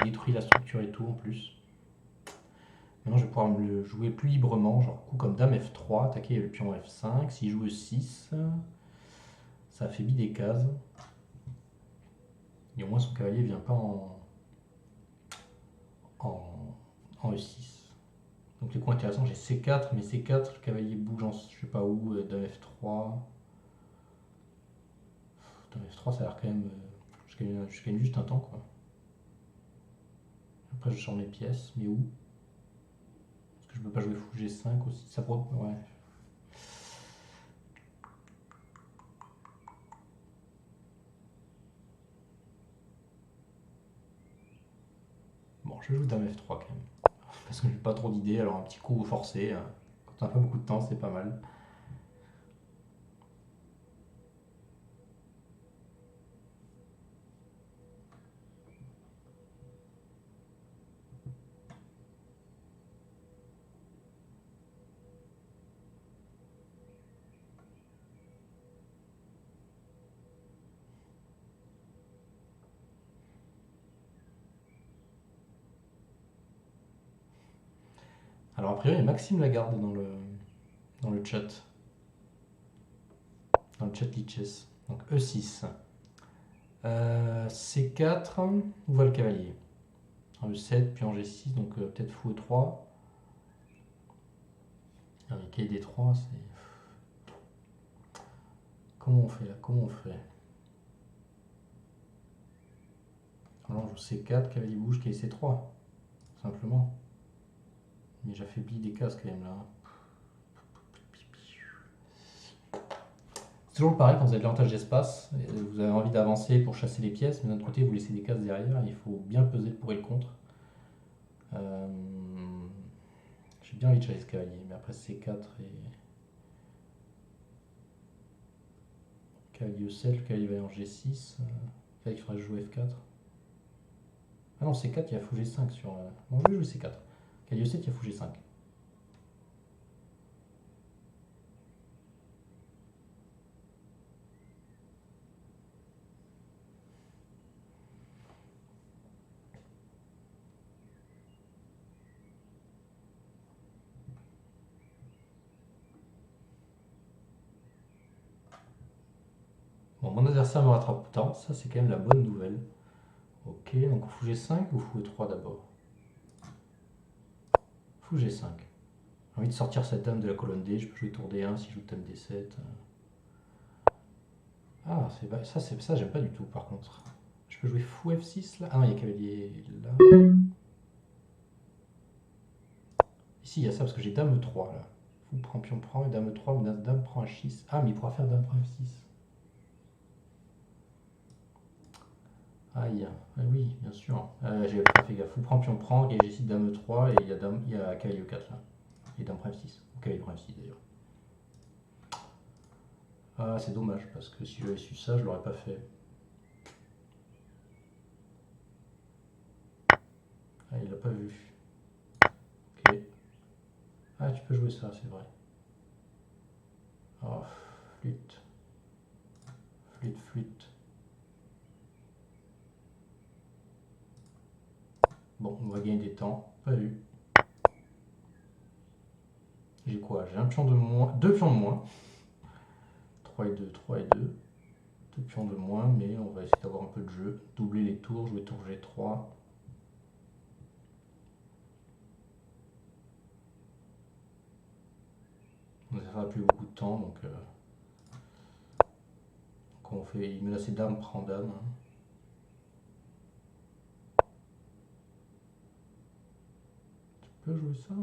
détruit la structure et tout en plus. Maintenant je vais pouvoir me le jouer plus librement, genre coup comme dame F3, attaquer le pion F5. S'il joue E6, ça affaiblit des cases. Et au moins son cavalier vient pas en E6. Donc les coups intéressants, j'ai C4, mais C4, le cavalier bouge en je sais pas où, dame F3. Dame F3, ça a l'air quand même. Je gagne juste un temps quoi. Après je sors mes pièces, mais où? Parce que je peux pas jouer fou G5 aussi. Ça pourrait. Ouais. Bon, je joue dame F3 quand même. Parce que j'ai pas trop d'idées, alors un petit coup forcé, quand t'as pas beaucoup de temps, c'est pas mal. Alors a priori, il y a Maxime Lagarde dans le chat. Dans le chat Lichess. Donc E6. C4, où va le cavalier? E7, puis en G6, donc peut-être fou E3. Avec D3, c'est. Comment on fait là? Comment on fait? Alors on joue C4, cavalier bouge, cavalier C3. Simplement. Mais j'affaiblis des cases quand même là. C'est toujours pareil quand vous avez de l'avantage d'espace, vous avez envie d'avancer pour chasser les pièces, mais d'un autre côté vous laissez des cases derrière, il faut bien peser le pour et le contre. Euh, J'ai bien envie de chasser ce cavalier, mais après C4 et cavalier E7, le cavalier va en G6, il faudrait que je joue F4. Ah non, C4, il y a fou G5 sur. Non, je vais jouer C4. Cavalier E7, il y a fou G5. Bon, mon adversaire me rattrape tant, ça c'est quand même la bonne nouvelle. Ok, donc fou G5 ou fou E3 d'abord? Fou G5. J'ai envie de sortir cette dame de la colonne D, je peux jouer tour D1 si je joue dame D7. Ah, ça j'aime pas du tout par contre. Je peux jouer fou F6 là? Ah non, il y a cavalier là. Ici, il y a ça parce que j'ai dame E3 là. Fou prend, pion prend, et dame E3, mais dame prend H6. Ah, mais il pourra faire dame prend F6. Aïe, ah, oui, bien sûr. J'ai pas fait gaffe. Fou prend, pion prend, et j'essaie dame E3, et il y a cavalier E4 là. Et dame prend F6. Ou cavalier prend F6 d'ailleurs. Ah, c'est dommage parce que si j'avais su ça, je l'aurais pas fait. Ah, il l'a pas vu. Ok. Ah, tu peux jouer ça, c'est vrai. Oh, flûte. Flûte, flûte. Bon, on va gagner des temps. Pas vu. J'ai quoi? J'ai un pion de moins. Deux pions de moins. 3 et 2, 3 et 2. Deux pions de moins, mais on va essayer d'avoir un peu de jeu. Doubler les tours, jouer tour G3. Ça va plus beaucoup de temps, donc on fait, il met là ses dames, prend dame. Hein. Tu peux jouer ça?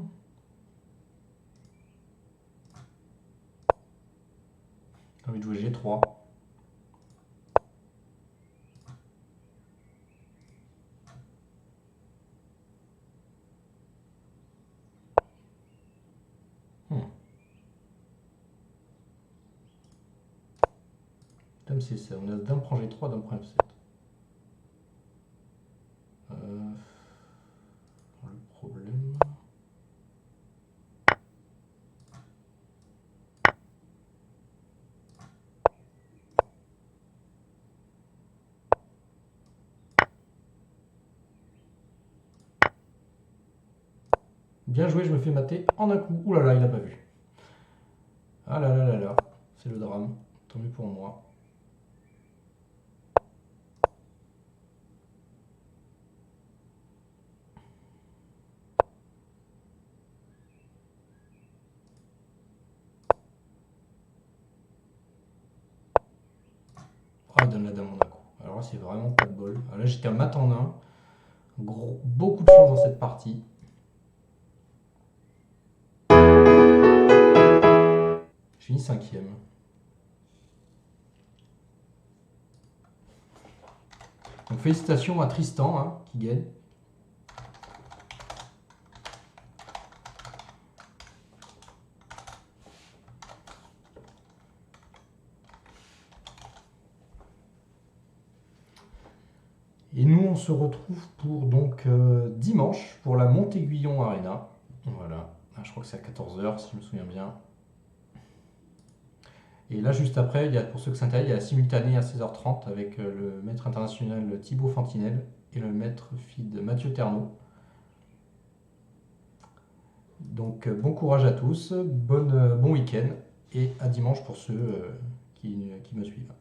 J'ai envie de jouer G3. Dame C7. On a dame prend G3, dame prend F7. Le problème. Bien joué, je me fais mater en un coup. Ouh là là, il a pas vu. Ah là là là là, c'est le drame. Tant mieux pour moi. Ah, il donne la dame en un coup. Alors là, c'est vraiment pas de bol. Ah, là, j'étais à mat en un. Beaucoup de chance dans cette partie. Je finis cinquième. Donc félicitations à Tristan hein, qui gagne. Et nous, on se retrouve pour donc dimanche pour la Montéguillon Arena. Voilà, ah, je crois que c'est à 14h si je me souviens bien. Et là, juste après, il y a, pour ceux que ça intéresse, il y a la simultanée à 16h30 avec le maître international Thibaut Fantinel et le maître FIDE Mathieu Ternot. Donc bon courage à tous, bon week-end et à dimanche pour ceux qui me suivent.